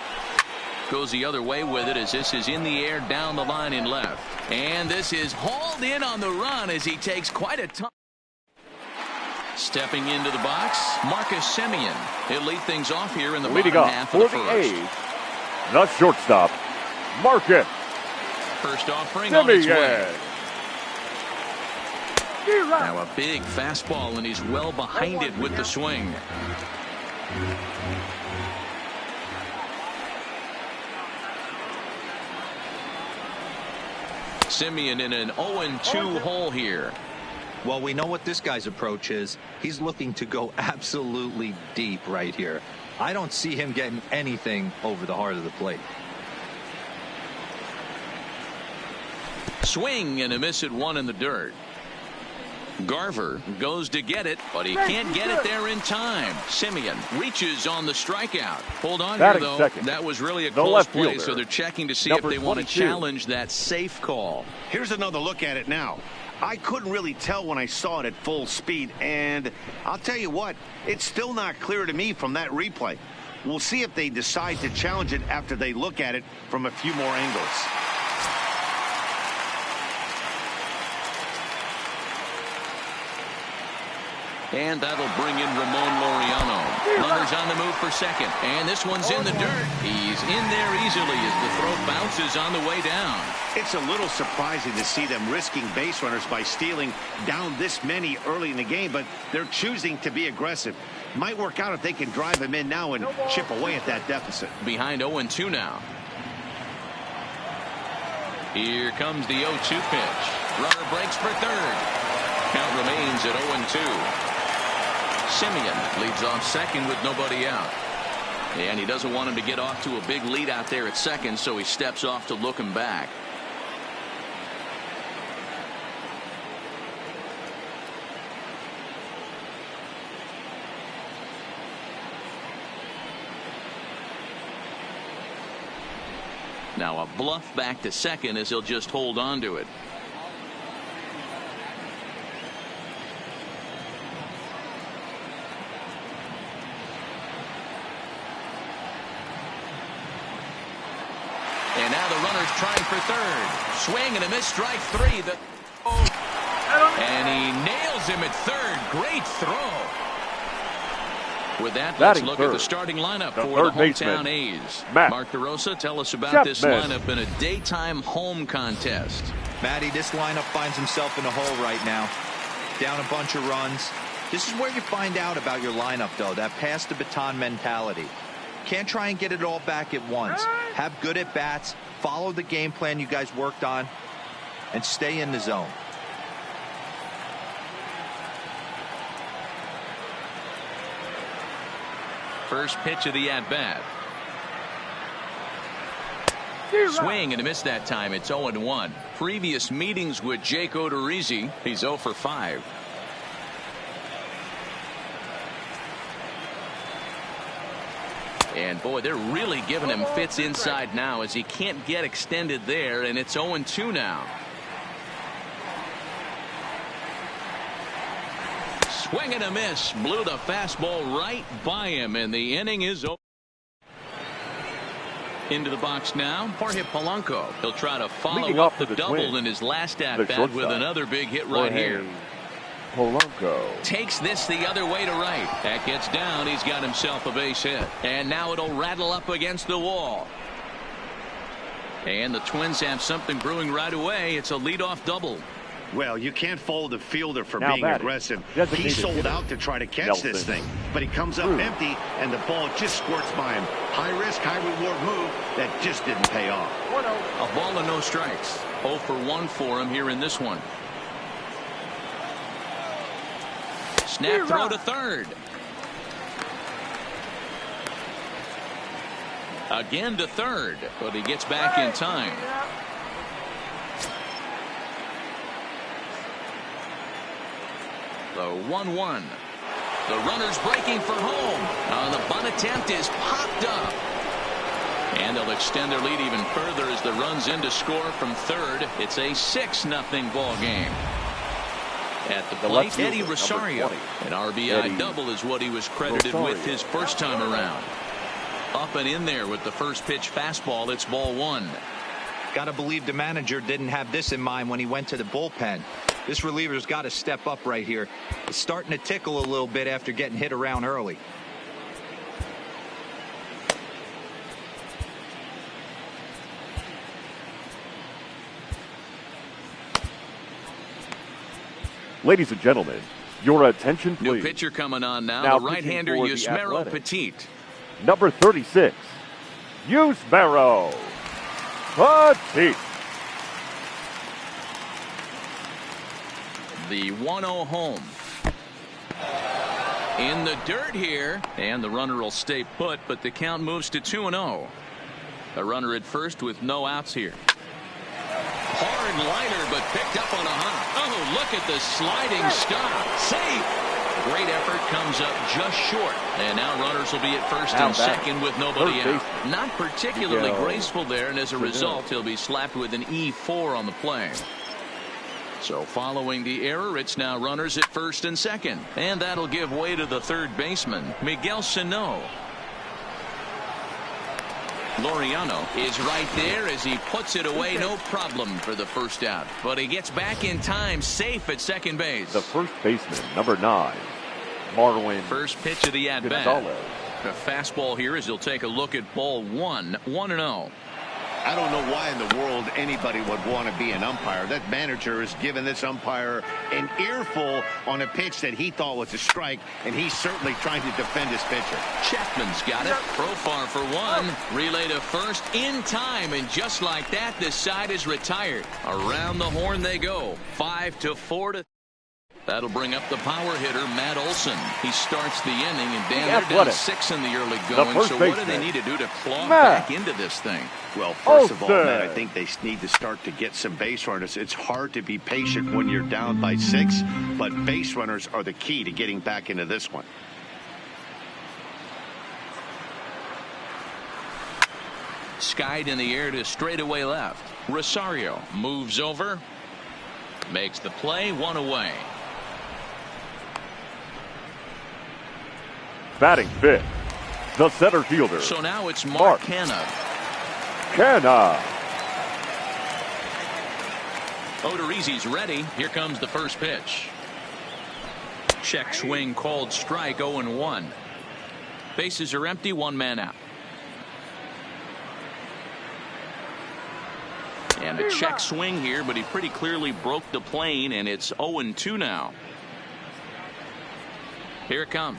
Goes the other way with it as this is in the air down the line in left. And this is hauled in on the run as he takes quite a time. Stepping into the box, Marcus Semien. He'll lead things off here in the bottom half of the first. The shortstop, Marcus. First offering on its way. Now a big fastball, and he's well behind it with the swing. Semien in an 0-2 hole here. Well, we know what this guy's approach is. He's looking to go absolutely deep right here. I don't see him getting anything over the heart of the plate. Swing and a miss at one in the dirt. Garver goes to get it, but he can't get it there in time. Semien reaches on the strikeout. Hold on here, though. That was really a close play, so they're checking to see if they want to challenge that safe call. Here's another look at it now. I couldn't really tell when I saw it at full speed, and I'll tell you what, it's still not clear to me from that replay. We'll see if they decide to challenge it after they look at it from a few more angles. And that'll bring in Ramon Laureano. Runners on the move for second. And this one's in the dirt. He's in there easily as the throw bounces on the way down. It's a little surprising to see them risking base runners by stealing down this many early in the game, but they're choosing to be aggressive. Might work out if they can drive him in now and chip away at that deficit. Behind 0-2 now. Here comes the 0-2 pitch. Runner breaks for third. Count remains at 0-2. Semien leads off second with nobody out. And he doesn't want him to get off to a big lead out there at second, so he steps off to look him back. Now a bluff back to second as he'll just hold on to it. And now the runner's trying for third. Swing and a miss, strike three. And he nails him at third. Great throw. With that, let's look at the starting lineup for the hometown A's. Mark DeRosa, tell us about this lineup in a daytime home contest. Matty, this lineup finds himself in a hole right now. Down a bunch of runs. This is where you find out about your lineup, though, that pass the baton mentality. Can't try and get it all back at once. Have good at-bats, follow the game plan you guys worked on, and stay in the zone. First pitch of the at-bat. Swing and a miss that time. It's 0-1. Previous meetings with Jake Odorizzi, he's 0 for 5. And boy, they're really giving him fits inside now as he can't get extended there, and it's 0-2 now. Swing and a miss. Blew the fastball right by him, and the inning is over. Into the box now, Jorge Polanco. He'll try to follow up the double in his last at-bat with another big hit right here. Polanco takes this the other way to right. That gets down. He's got himself a base hit. And now it'll rattle up against the wall. And the Twins have something brewing right away. It's a leadoff double. Well, you can't fault the fielder for being aggressive. He sold out to try to catch this thing, but he comes up empty, and the ball just squirts by him. High risk, high reward move that just didn't pay off. A ball and no strikes. 0 for 1 for him here in this one. Snap throw to third. Again to third, but he gets back in time. The 1-1. The runner's breaking for home. The bunt attempt is popped up. And they'll extend their lead even further as the run's in to score from third. It's a 6-0 ball game. At the plate, Eddie Rosario. An RBI double is what he was credited with his first time around. Up and in there with the first pitch fastball. It's ball 1. Got to believe the manager didn't have this in mind when he went to the bullpen. This reliever's got to step up right here. It's starting to tickle a little bit after getting hit around early. Ladies and gentlemen, your attention please. New pitcher coming on now the right-hander Yusmeiro Petit. Number 36, Yusmeiro Petit. The 1-0 home. In the dirt here, and the runner will stay put, but the count moves to 2-0. A runner at first with no outs here. Hard liner, but picked up on a hop. Oh, look at the sliding stop. Safe. Great effort, comes up just short. And now runners will be at first and second with nobody out. Not particularly graceful there, and as a result, he'll be slapped with an E4 on the play. So following the error, it's now runners at first and second. And that'll give way to the third baseman, Miguel Sano. Laureano is right there as he puts it away. No problem for the first out. But he gets back in time, safe at second base. The first baseman, number 9, Marwin. First pitch of the at-bat. A fastball here as he'll take a look at ball 1, 1-0. I don't know why in the world anybody would want to be an umpire. That manager has given this umpire an earful on a pitch that he thought was a strike, and he's certainly trying to defend his pitcher. Chapman's got it. Profar for 1. Relay to first in time, and just like that, this side is retired. Around the horn they go. 5-4. That'll bring up the power hitter, Matt Olson. He starts the inning, and Dan, they're down 6 in the early going. So what do they need to do to claw back into this thing? Well, first of all, Matt, I think they need to start to get some base runners. It's hard to be patient when you're down by 6, but base runners are the key to getting back into this one. Skied in the air to straightaway left. Rosario moves over, makes the play, 1 away. Batting fifth, the center fielder. So now it's Mark Canha. Odorizzi's ready. Here comes the first pitch. Check swing called strike, 0-1. Bases are empty, 1 man out. And a check swing here, but he pretty clearly broke the plane, and it's 0-2 now. Here it comes.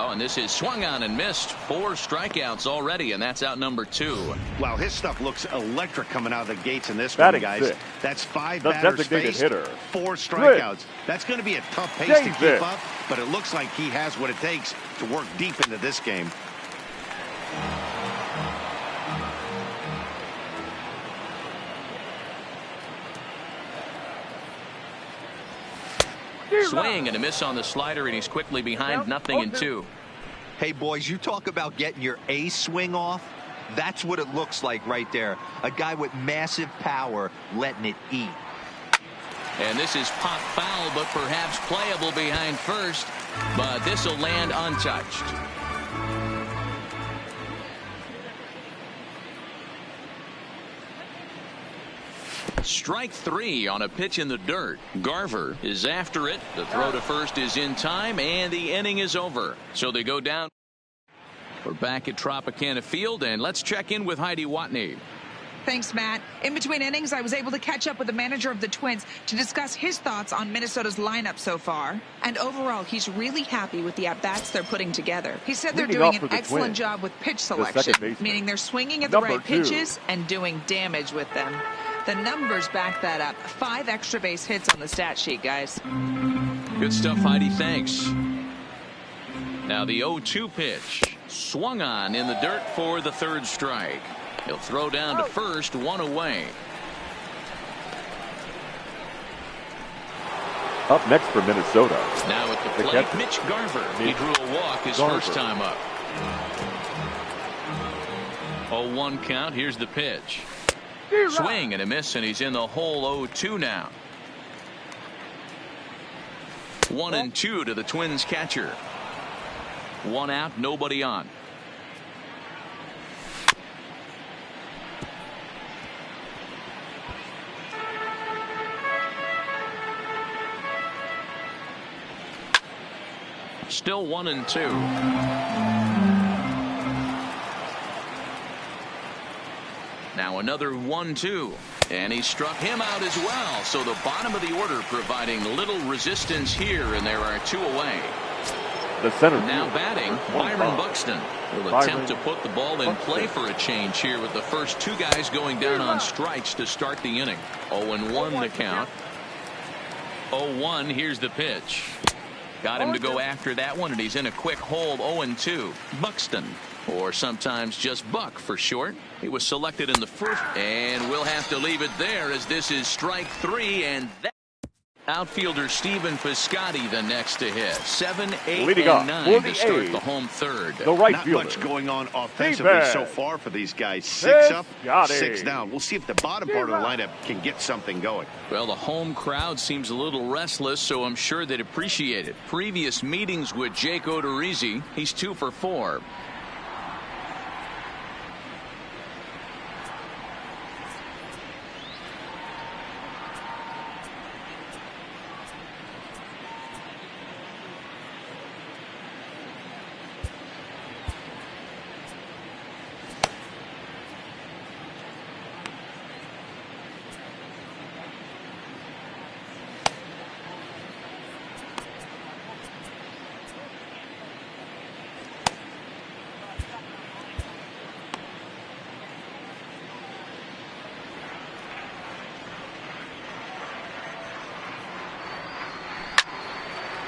Oh, and this is swung on and missed. 4 strikeouts already, and that's out number 2. Wow, his stuff looks electric coming out of the gates in this one, guys. That's 5 batters faced, 4 strikeouts. That's going to be a tough pace to keep up, but it looks like he has what it takes to work deep into this game. Swing and a miss on the slider, and he's quickly behind 0-2. Hey, boys, you talk about getting your A swing off. That's what it looks like right there. A guy with massive power letting it eat. And this is pop foul, but perhaps playable behind first. But this will land untouched. Strike 3 on a pitch in the dirt. Garver is after it. The throw to first is in time, and the inning is over. So they go down. We're back at Tropicana Field, and let's check in with Heidi Watney. Thanks, Matt. In between innings, I was able to catch up with the manager of the Twins to discuss his thoughts on Minnesota's lineup so far. And overall, he's really happy with the at-bats they're putting together. He said they're doing an excellent job with pitch selection, meaning they're swinging at the right pitches and doing damage with them. The numbers back that up. 5 extra base hits on the stat sheet, guys. Good stuff, Heidi. Thanks. Now the 0-2 pitch. Swung on in the dirt for the 3rd strike. He'll throw down to first, 1 away. Up next for Minnesota. Now at the plate, Mitch Garver. He drew a walk his first time up. 0-1 count. Here's the pitch. Swing and a miss, and he's in the hole. 0-2 now. 1-2 to the Twins catcher. 1 out, nobody on. Still 1-2. Now another 1-2, and he struck him out as well. So the bottom of the order providing little resistance here, and there are 2 away. The center now batting, Byron Buxton will attempt to put the ball in play for a change here with the first 2 guys going down on strikes to start the inning. 0-1 the count. 0-1, here's the pitch. Got him to go after that one, and he's in a quick hold. 0-2. Buxton, or sometimes just Buck for short. He was selected in the first, and we'll have to leave it there as this is strike 3, and that outfielder Stephen Piscotty the next to hit. 7, 8, and 9 to start the home 3rd. The right Not fielder. Much going on offensively so far for these guys. 6 up, 6 down. We'll see if the bottom part of the lineup can get something going. Well, the home crowd seems a little restless, so I'm sure they'd appreciate it. Previous meetings with Jake Odorizzi, he's 2 for 4.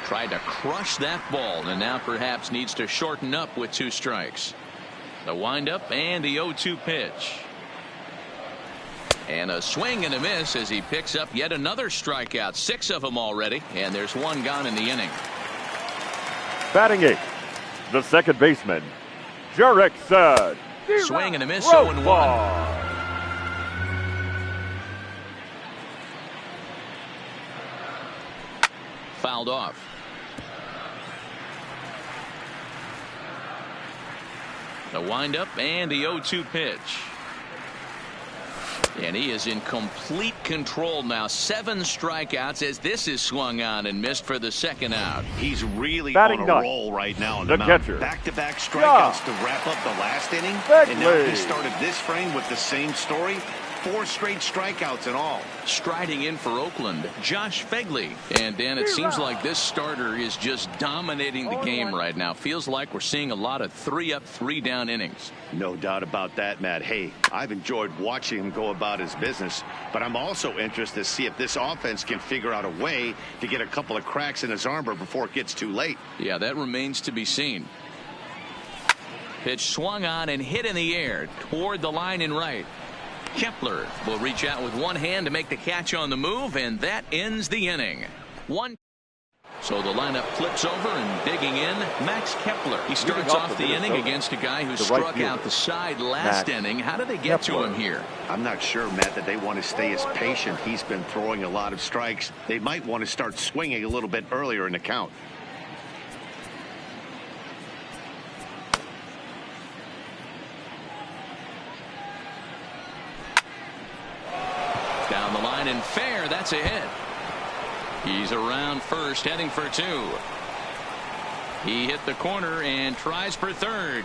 Tried to crush that ball, and now perhaps needs to shorten up with 2 strikes. The windup and the 0-2 pitch. And a swing and a miss as he picks up yet another strikeout. 6 of them already, and there's 1 gone in the inning. Batting 8th, the second baseman, Jarek Saad. Swing and a miss, 0-1. Fouled off. The windup and the 0-2 pitch. And he is in complete control now. 7 strikeouts as this is swung on and missed for the 2nd out. He's really on a roll right now on the mound. Back-to-back strikeouts to wrap up the last inning. And now he started this frame with the same story. 4 straight strikeouts in all. Striding in for Oakland, Josh Fegley. And Dan, it seems like this starter is just dominating the game right now. Feels like we're seeing a lot of 3-up, 3-down innings. No doubt about that, Matt. Hey, I've enjoyed watching him go about his business, but I'm also interested to see if this offense can figure out a way to get a couple of cracks in his armor before it gets too late. Yeah, that remains to be seen. Pitch swung on and hit in the air toward the line and right. Kepler will reach out with one hand to make the catch on the move, and that ends the inning. So the lineup flips over and digging in, Max Kepler. He starts off the inning against a guy who struck out the side last inning. How did they get to him here? I'm not sure, Matt, that they want to stay as patient. He's been throwing a lot of strikes. They might want to start swinging a little bit earlier in the count. Down the line and fair. That's a hit. He's around first, heading for 2. He hit the corner and tries for third.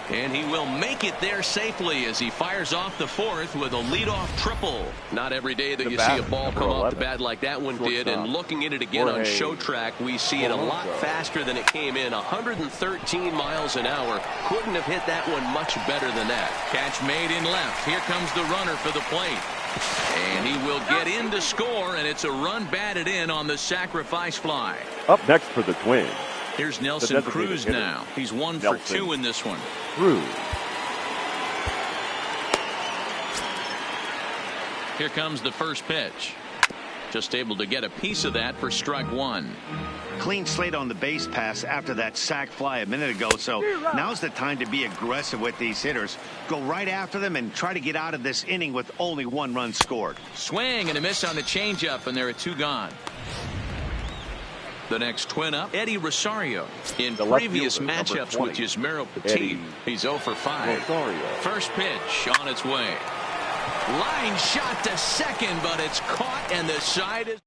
And he will make it there safely as he fires off the 4th with a leadoff triple. Not every day that you see a ball come off the bat like that one did. And looking at it again on Show Track, we see it a lot faster than it came in. 113 miles an hour. Couldn't have hit that one much better than that. Catch made in left. Here comes the runner for the plate. And he will get in to score, and it's a run batted in on the sacrifice fly. Up next for the Twins. Here's Nelson Cruz now. He's 1 for 2 in this one. Cruz. Here comes the first pitch. Just able to get a piece of that for strike 1. Clean slate on the base pass after that sac fly a minute ago, so now's the time to be aggressive with these hitters. Go right after them and try to get out of this inning with only 1 run scored. Swing and a miss on the changeup, and there are 2 gone. The next twin up, Eddie Rosario. In previous matchups with Yusmeiro Petit, he's 0 for 5. First pitch on its way. Line shot to second, but it's caught, and the side is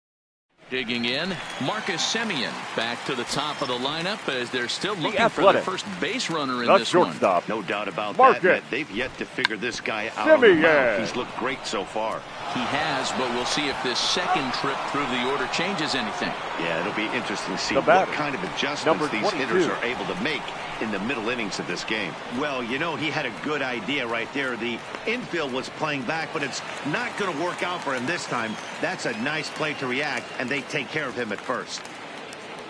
digging in. Marcus Semien back to the top of the lineup as they're still looking for the first base runner in this one. No doubt about that. They've yet to figure this guy out on the mound. He's looked great so far. He has, but we'll see if this second trip through the order changes anything. Yeah, it'll be interesting to see what kind of adjustments these hitters are able to make in the middle innings of this game. Well, you know, he had a good idea right there. The infield was playing back, but it's not going to work out for him this time. That's a nice play to react, and they take care of him at first.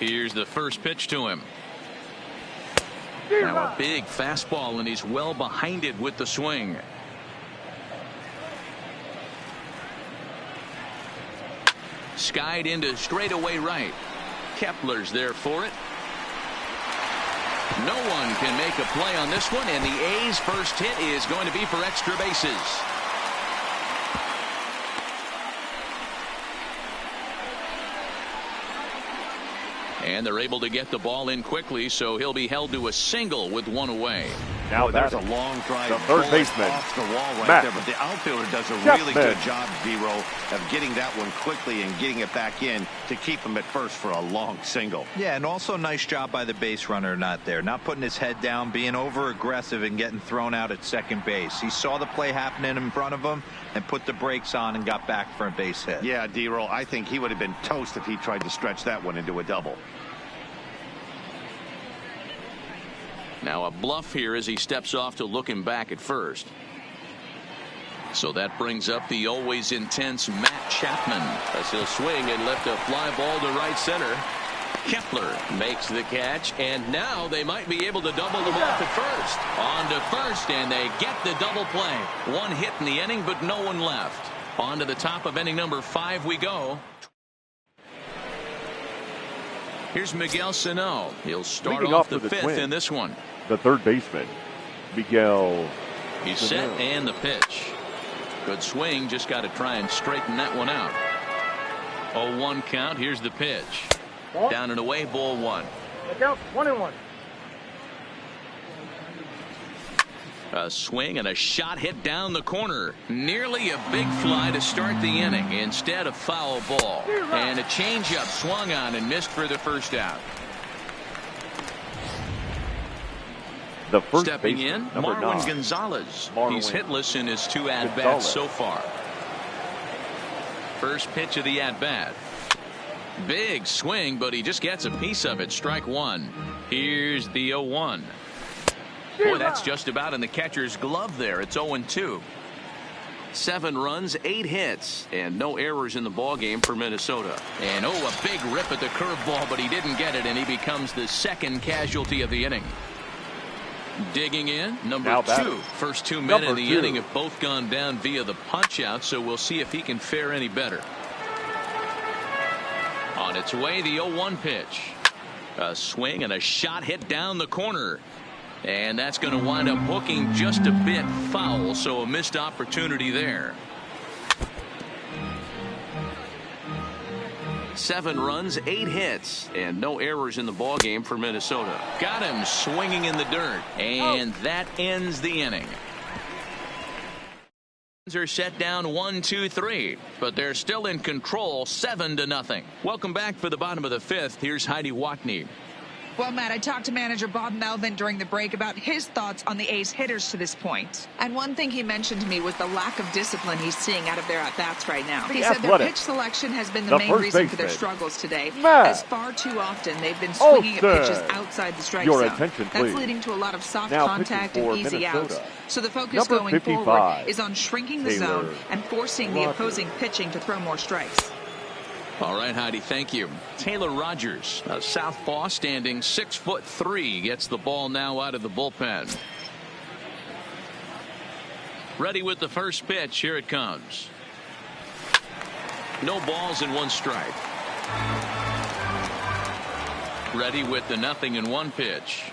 Here's the first pitch to him. Now a big fastball, and he's well behind it with the swing. Skied into straightaway right. Kepler's there for it. No one can make a play on this one, and the A's first hit is going to be for extra bases. And they're able to get the ball in quickly, so he'll be held to a single with 1 away. Now there's a long drive. The third baseman off the wall right there, but the outfielder does a really good job, Zero, of getting that one quickly and getting it back in to keep him at first for a long single. Yeah, and also nice job by the base runner not putting his head down, being over aggressive and getting thrown out at second base. He saw the play happening in front of him and put the brakes on and got back for a base hit. Yeah, Zero, I think he would have been toast if he tried to stretch that one into a double. Now a bluff here as he steps off to look him back at first. So that brings up the always intense Matt Chapman as he'll swing and lift a fly ball to right center. Kepler makes the catch, and now they might be able to double them off at first. On to first, and they get the double play. 1 hit in the inning, but no one left. On to the top of inning number 5 we go. Here's Miguel Sano. He'll start off the 5th in this one. The third baseman, Miguel. He's set, and the pitch. Good swing. Just got to try and straighten that one out. 0-1 count. Here's the pitch. Down and away, ball 1. Look out, 1-1. A swing and a shot hit down the corner. Nearly a big fly to start the inning. Instead, a foul ball. And a changeup swung on and missed for the first out. The first Stepping in, Marwin Gonzalez. He's hitless in his 2 at-bats so far. First pitch of the at-bat. Big swing, but he just gets a piece of it. Strike 1. Here's the 0-1. Boy, that's just about in the catcher's glove there. It's 0-2. 7 runs, 8 hits, and no errors in the ballgame for Minnesota. And a big rip at the curveball, but he didn't get it, and he becomes the second casualty of the inning. Digging in, number 2. First 2 men in the inning have both gone down via the punch-out, so we'll see if he can fare any better. On its way, the 0-1 pitch. A swing and a shot hit down the corner. And that's going to wind up hooking just a bit foul, so a missed opportunity there. 7 runs, 8 hits, and no errors in the ballgame for Minnesota. Got him swinging in the dirt, and that ends the inning. Are set down 1-2-3, but they're still in control 7-0. Welcome back for the bottom of the 5th. Here's Heidi Watney. Well, Matt, I talked to manager Bob Melvin during the break about his thoughts on the A's hitters to this point. And one thing he mentioned to me was the lack of discipline he's seeing out of their at-bats right now. He said their pitch selection has been the main reason for their struggles today, as far too often they've been swinging at pitches outside the strike zone. That's leading to a lot of soft contact and easy outs. So the focus going forward is on shrinking the zone and forcing the opposing pitching to throw more strikes. All right, Heidi, thank you. Taylor Rogers, a southpaw standing 6'3", gets the ball now out of the bullpen. Ready with the first pitch. Here it comes. No balls and 1 strike. Ready with the 0-1 pitch.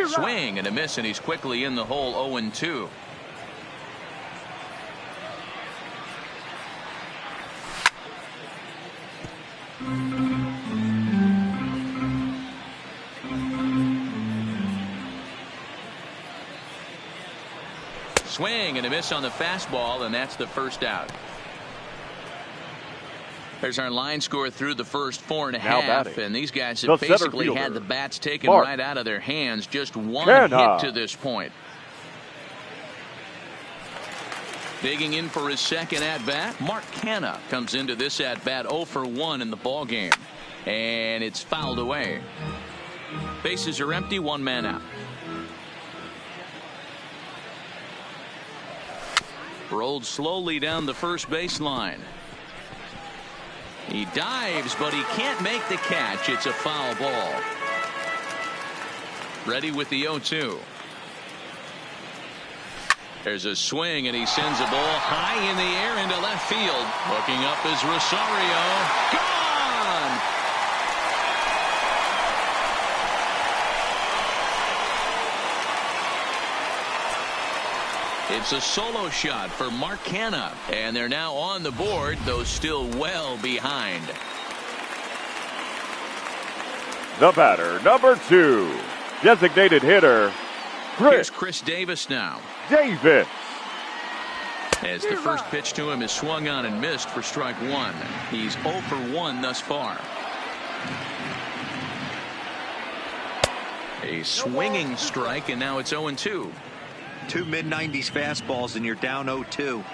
Swing and a miss, and he's quickly in the hole. 0-2. Swing and a miss on the fastball, and that's the first out. There's our line score through the first 4.5, and these guys have basically had the bats taken right out of their hands. Just 1 hit to this point. Digging in for his second at-bat, Mark Canha comes into this at-bat 0 for 1 in the ballgame, and it's fouled away. Bases are empty, 1 man out. Rolled slowly down the first baseline. He dives, but he can't make the catch. It's a foul ball. Ready with the 0-2. There's a swing, and he sends a ball high in the air into left field. Looking up is Rosario. Gone! It's a solo shot for Mark Canha, and they're now on the board, though still well behind. The batter, number 2, designated hitter, Here's Chris Davis now. Davis. As the first pitch to him is swung on and missed for strike 1. He's 0 for 1 thus far. A swinging strike, and now it's 0-2. 2 mid-90s fastballs, and you're down 0-2.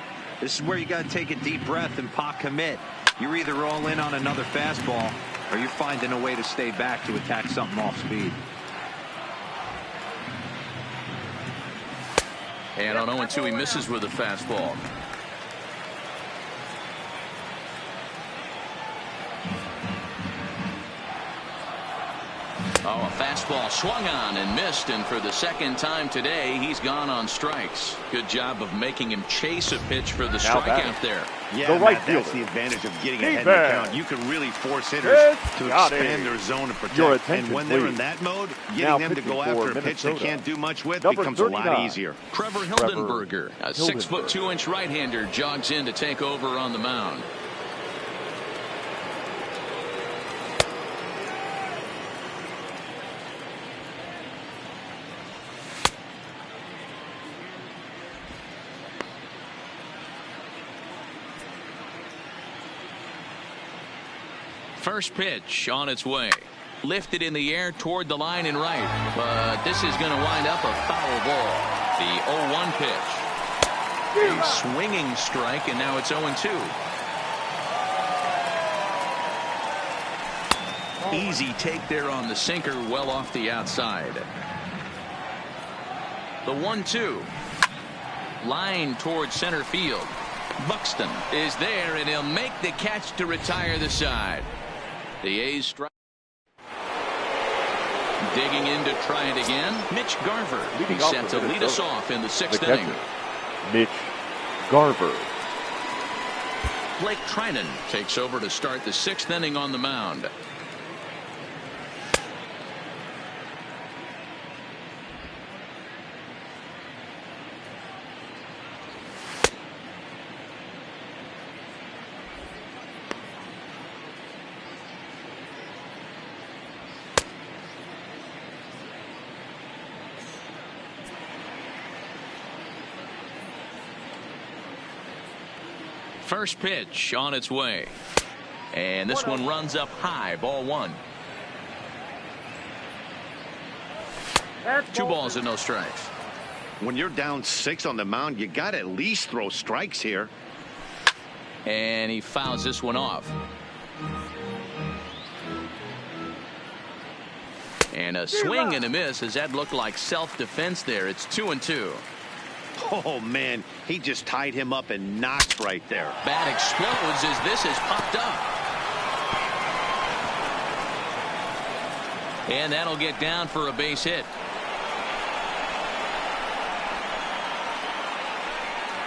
This is where you got to take a deep breath and pot commit. You're either all in on another fastball, or you're finding a way to stay back to attack something off speed. And on 0-2, he misses with a fastball. Oh, a fastball swung on and missed, and for the second time today, he's gone on strikes. Good job of making him chase a pitch for the strikeout there. Yeah, Matt, that's the advantage of getting ahead in the count. You can really force hitters to expand their zone and protect. And when they're in that mode, getting them to go after a pitch they can't do much with becomes a lot easier. Trevor Hildenberger, a 6'2" right-hander, jogs in to take over on the mound. First pitch on its way. Lifted in the air toward the line and right. But this is going to wind up a foul ball. The 0-1 pitch. A swinging strike, and now it's 0-2. Easy take there on the sinker, well off the outside. The 1-2. Line towards center field. Buxton is there, and he'll make the catch to retire the side. The A's strike. Digging in to try it again. Mitch Garver. He's set to lead us off in the 6th inning. Mitch Garver. Blake Trinan takes over to start the 6th inning on the mound. First pitch on its way. And this one runs up high. Ball 1. 2 balls and no strikes. When you're down 6 on the mound, you got to at least throw strikes here. And he fouls this one off. And a swing and a miss, as that looked like self-defense there. It's 2-2. Oh, man, he just tied him up and knocked right there. Bat explodes as this is popped up. And that'll get down for a base hit.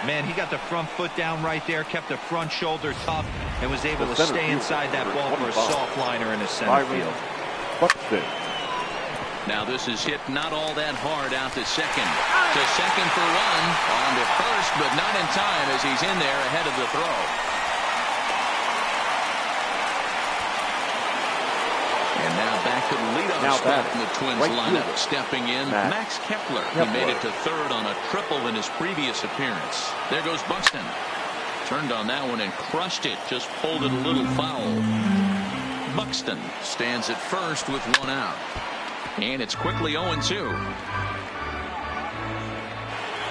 Man, he got the front foot down right there, kept the front shoulder tough, and was able to stay inside that ball for a soft liner in the center field. Buxton. Now this is hit not all that hard out to second. To second for 1. On to first, but not in time as he's in there ahead of the throw. And now back to the leadoff spot in the Twins lineup. Stepping in, Max Kepler. He made it to 3rd on a triple in his previous appearance. There goes Buxton. Turned on that one and crushed it. Just pulled it a little foul. Buxton stands at first with 1 out. And it's quickly 0-2.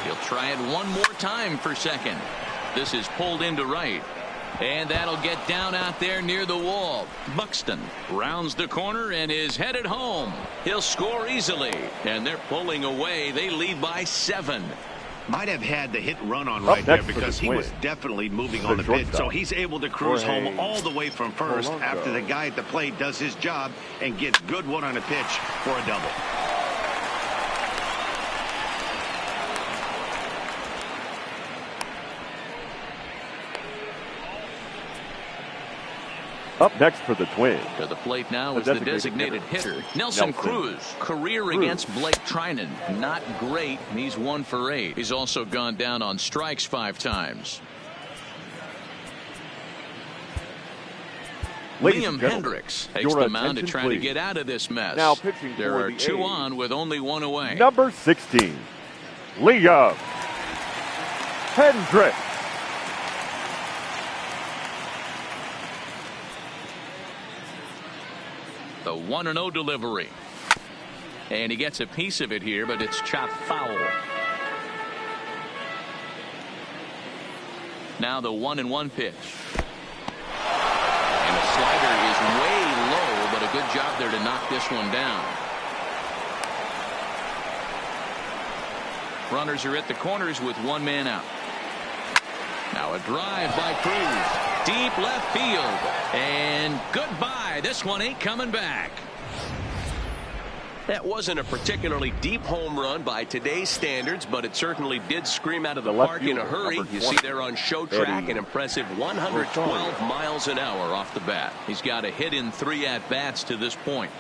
He'll try it one more time for second. This is pulled into right. And that'll get down out there near the wall. Buxton rounds the corner and is headed home. He'll score easily. And they're pulling away. They lead by 7. Might have had the hit run on right there because he was definitely moving on the pitch. So he's able to cruise home all the way from first after the guy at the plate does his job and gets good one on a pitch for a double. Up next for the Twins. To the plate now is the designated hitter, Nelson Cruz. Career against Blake Trinan. Not great. He's 1 for 8. He's also gone down on strikes 5 times. Liam Hendricks takes the mound to try to get out of this mess. Now pitching there are the 2 A's. on with only 1 away. Number 16, Liam Hendricks. The 1-0 delivery. And he gets a piece of it here, but it's chopped foul. Now the 1-1 pitch. And the slider is way low, but a good job there to knock this one down. Runners are at the corners with 1 man out. Now a drive by Cruz. Deep left field. And goodbye. This one ain't coming back. That wasn't a particularly deep home run by today's standards, but it certainly did scream out of the park in a hurry. You see there on show track an impressive 112 miles an hour off the bat. He's got a hit in 3 at-bats to this point.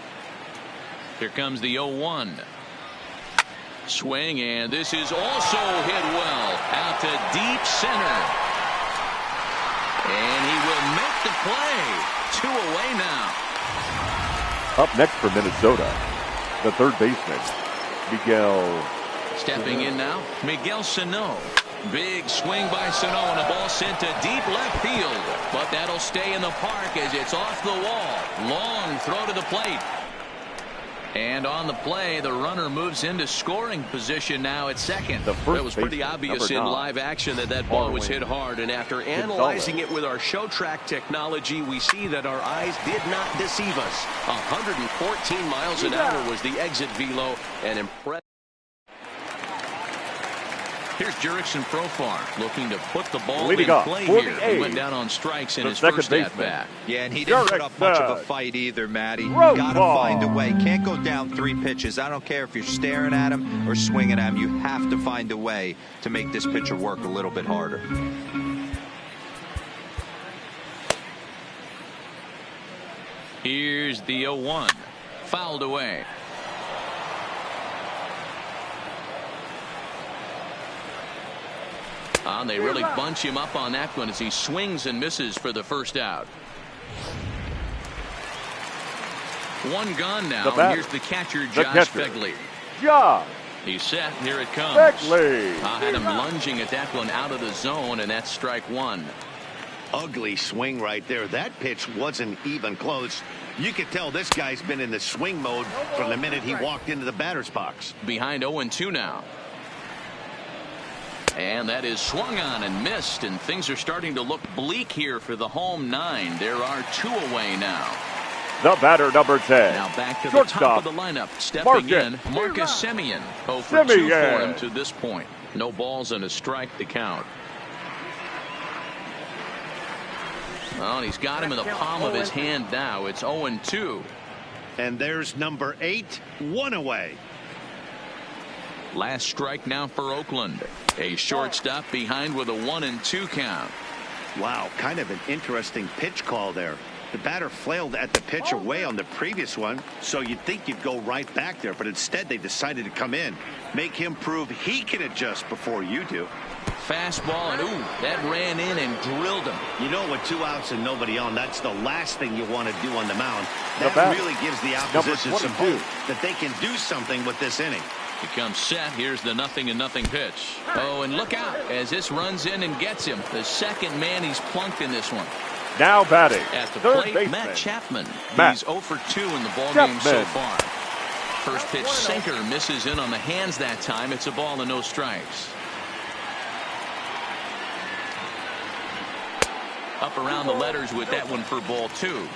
Here comes the 0-1. Swing, and this is also hit well out to deep center. And he will make the play. 2 away now. Up next for Minnesota, the third baseman, Miguel. Stepping in now, Miguel Sano. Big swing by Sano and a ball sent to deep left field. But that'll stay in the park as it's off the wall. Long throw to the plate. And on the play, the runner moves into scoring position now at second. It was pretty obvious in live action that ball was hit hard. And after analyzing it with our show track technology, we see that our eyes did not deceive us. 114 miles an hour was the exit velo, and impressive. Here's Jurickson Profar looking to put the ball in play here. He went down on strikes in his first at-bat. Yeah, and he didn't put up much of a fight either, Matty. Got to find a way. Can't go down 3 pitches. I don't care if you're staring at him or swinging at him. You have to find a way to make this pitcher work a little bit harder. Here's the 0-1. Fouled away. They really bunch him up on that one as he swings and misses for the first out. One gone now. Here's the catcher, Josh Begley. He's set. Here it comes. Had him lunging at that one out of the zone, and that's strike 1. Ugly swing right there. That pitch wasn't even close. You could tell this guy's been in the swing mode from the minute he walked into the batter's box. Behind 0-2 now. And that is swung on and missed, and things are starting to look bleak here for the home 9. There are 2 away now. The batter, number 10. Now back to the top of the lineup. Stepping in, Marcus Semien. 0 for 2 for him to this point. No balls and a strike to count. Well, and he's got him in the palm of his hand now. It's 0-2. And there's number 8, 1 away. Last strike now for Oakland. A shortstop behind with a 1-2 count. Wow, kind of an interesting pitch call there. The batter flailed at the pitch away on the previous one, so you'd think you'd go right back there, but instead they decided to come in, make him prove he can adjust before you do. Fastball, and ooh, that ran in and drilled him. You know, with 2 outs and nobody on, that's the last thing you want to do on the mound. That really gives the opposition some hope that they can do something with this inning. He comes set. Here's the 0-0 pitch. Oh, and look out as this runs in and gets him. The second man he's plunked in this one. Now batting at the plate, Matt Chapman. He's 0 for 2 in the ballgame so far. First pitch sinker misses in on the hands that time. It's a ball and no strikes. Up around the letters with that one for ball 2.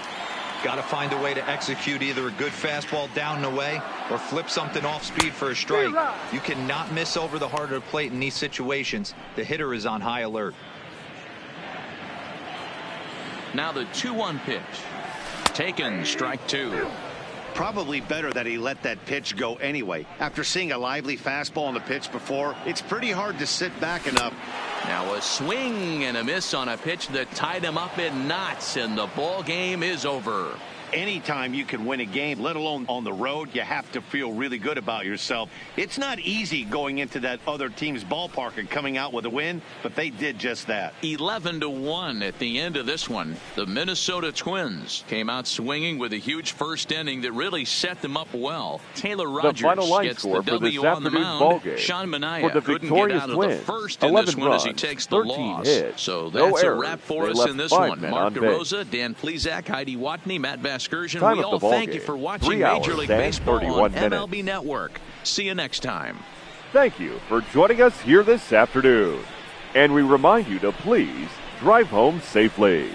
Got to find a way to execute either a good fastball down and away or flip something off speed for a strike. You cannot miss over the heart of the plate in these situations. The hitter is on high alert. Now the 2-1 pitch. Taken, strike 2. Probably better that he let that pitch go anyway. After seeing a lively fastball on the pitch before, it's pretty hard to sit back enough. Now a swing and a miss on a pitch that tied him up in knots, and the ball game is over. Anytime you can win a game, let alone on the road, you have to feel really good about yourself. It's not easy going into that other team's ballpark and coming out with a win, but they did just that. 11-1 at the end of this one. The Minnesota Twins came out swinging with a huge first inning that really set them up well. Taylor Rogers gets the W on the mound. Sean Manaea couldn't get out of the first in this one as he takes the loss. So that's a wrap for us in this one. Mark DeRosa, Dan Plesac, Heidi Watney, Matt Bass. We all thank you for watching Major League Baseball on MLB Network. See you next time. Thank you for joining us here this afternoon. And we remind you to please drive home safely.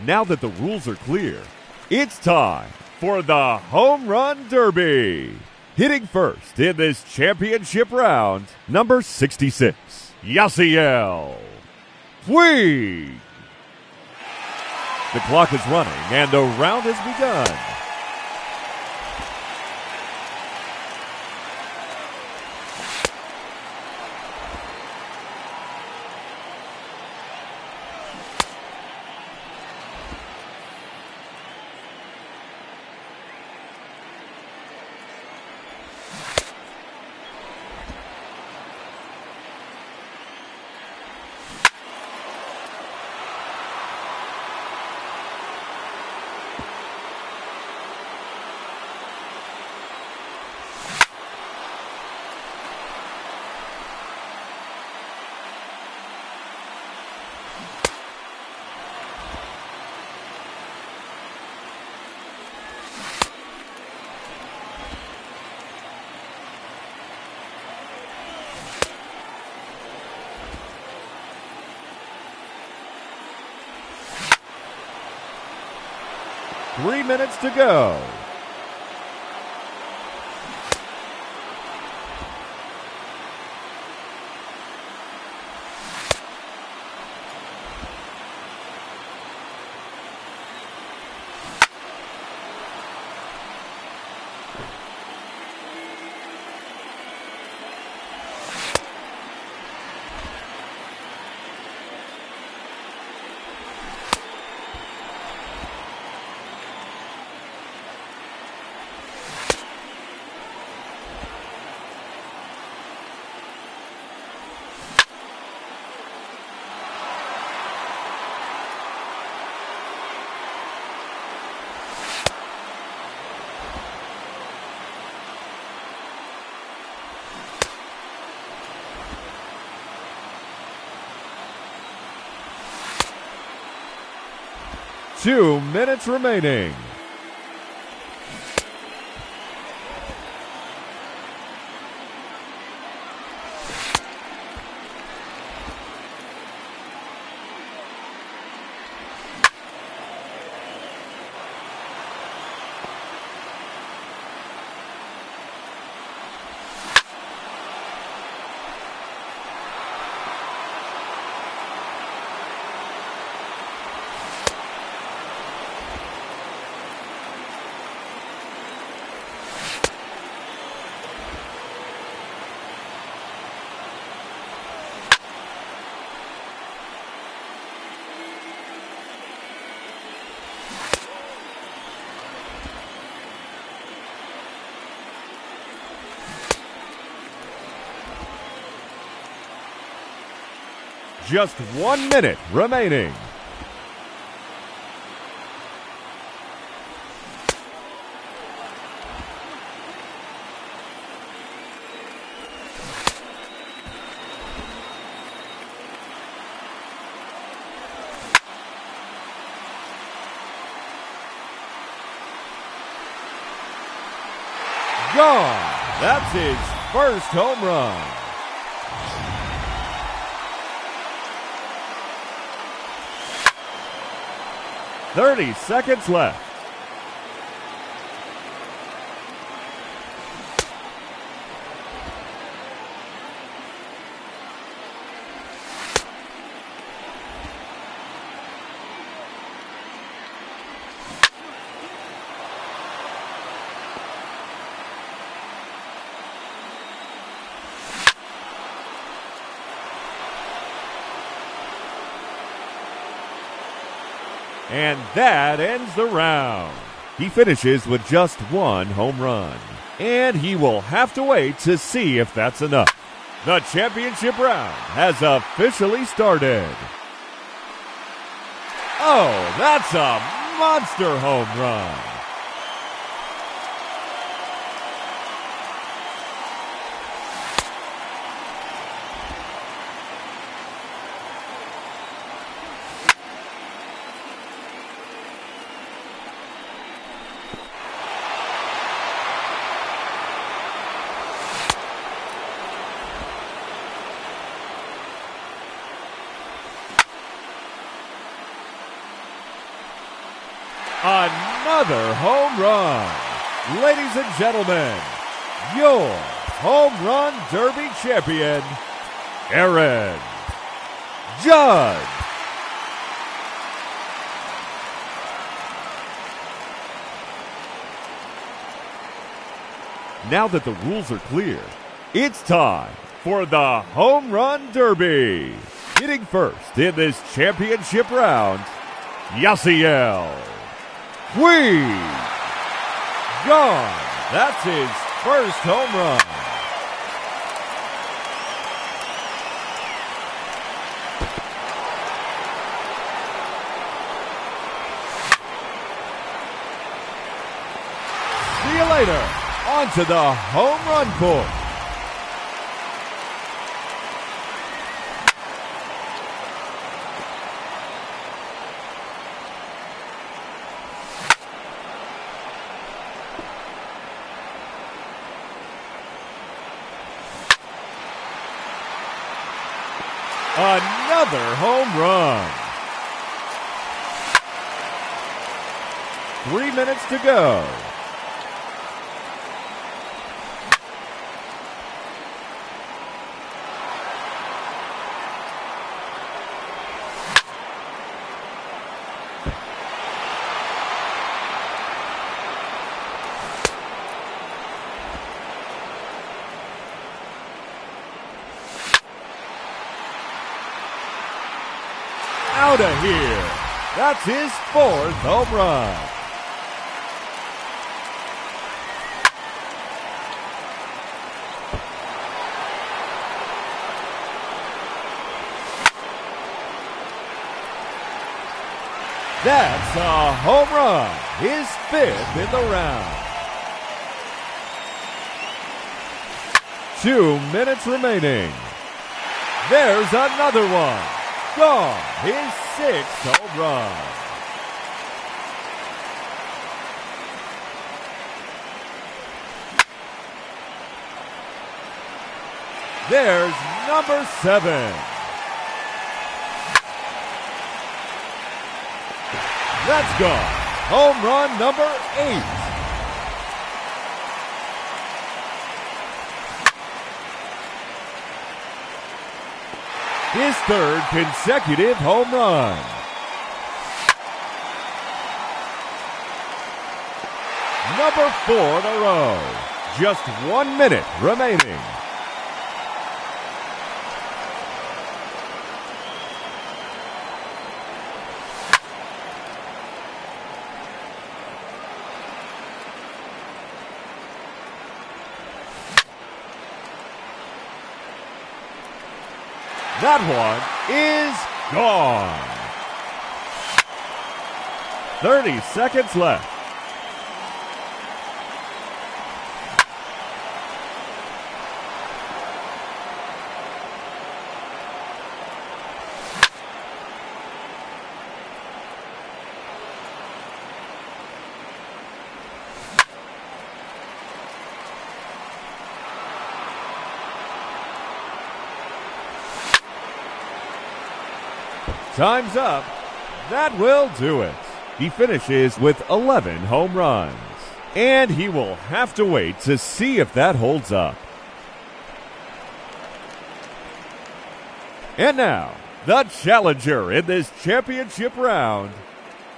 Now that the rules are clear, it's time for the Home Run Derby. Hitting first in this championship round, number 66, Yasiel Puig. The clock is running and the round has begun. Three minutes to go. Two minutes remaining. Just 1 minute remaining. Gone. That's his first home run. .30 seconds left. And that ends the round. He finishes with just one home run. And he will have to wait to see if that's enough. The championship round has officially started. Oh, that's a monster home run. Another home run. Ladies and gentlemen, your Home Run Derby champion, Aaron Judge. Now that the rules are clear, it's time for the Home Run Derby. Hitting first in this championship round, Yasiel Puig. Gone. That's his first home run. See you later. On to the home run course. Another home run. 3 minutes to go. Out of here. That's his fourth home run. That's a home run. His fifth in the round. 2 minutes remaining. There's another one. Gone. His sixth home run. There's number 7. That's gone. Home run number 8. His third consecutive home run. Number 4 in a row. Just 1 minute remaining. That one is gone. 30 seconds left. Time's up. That will do it. He finishes with 11 home runs. And he will have to wait to see if that holds up. And now, the challenger in this championship round,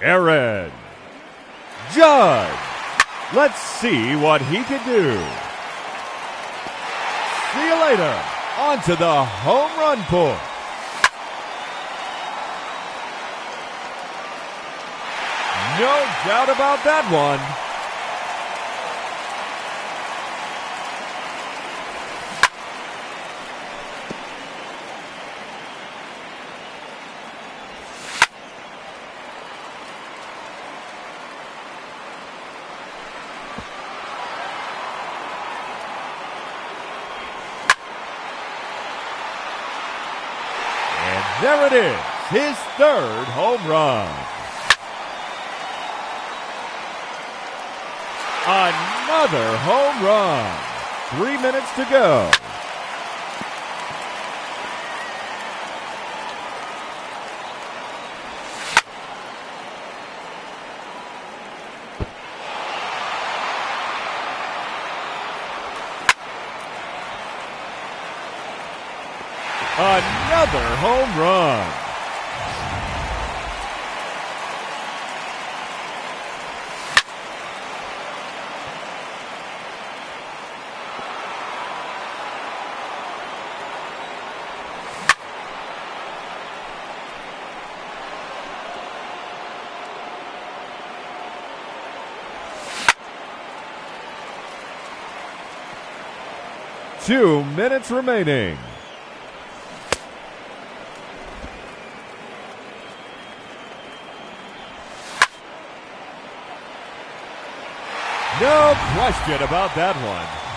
Aaron Judge. Let's see what he can do. See you later. On to the home run course. No doubt about that one. And there it is, his third home run. Another home run. 3 minutes to go. Another home run. Two minutes remaining. No question about that one.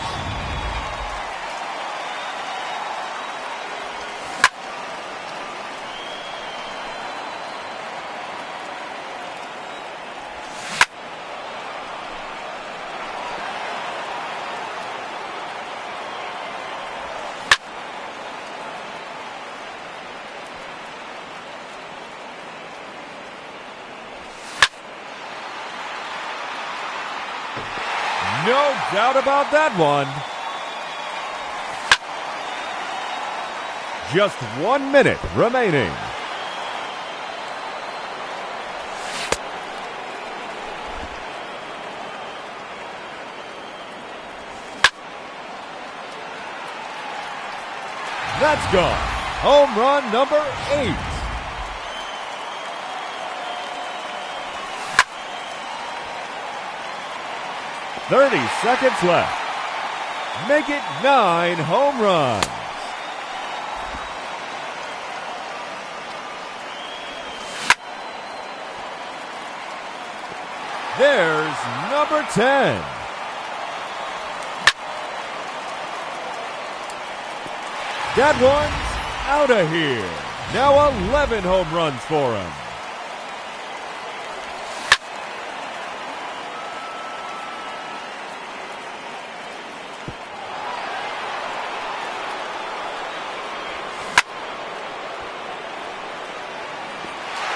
No doubt about that one. Just 1 minute remaining. That's gone. Home run number 8. .30 seconds left. Make it 9 home runs. There's number 10. That one's out of here. Now 11 home runs for him.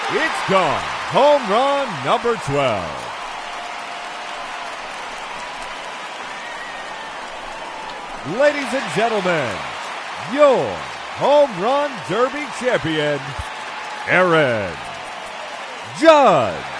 It's gone. Home run number 12. Ladies and gentlemen, your Home Run Derby champion, Aaron Judge.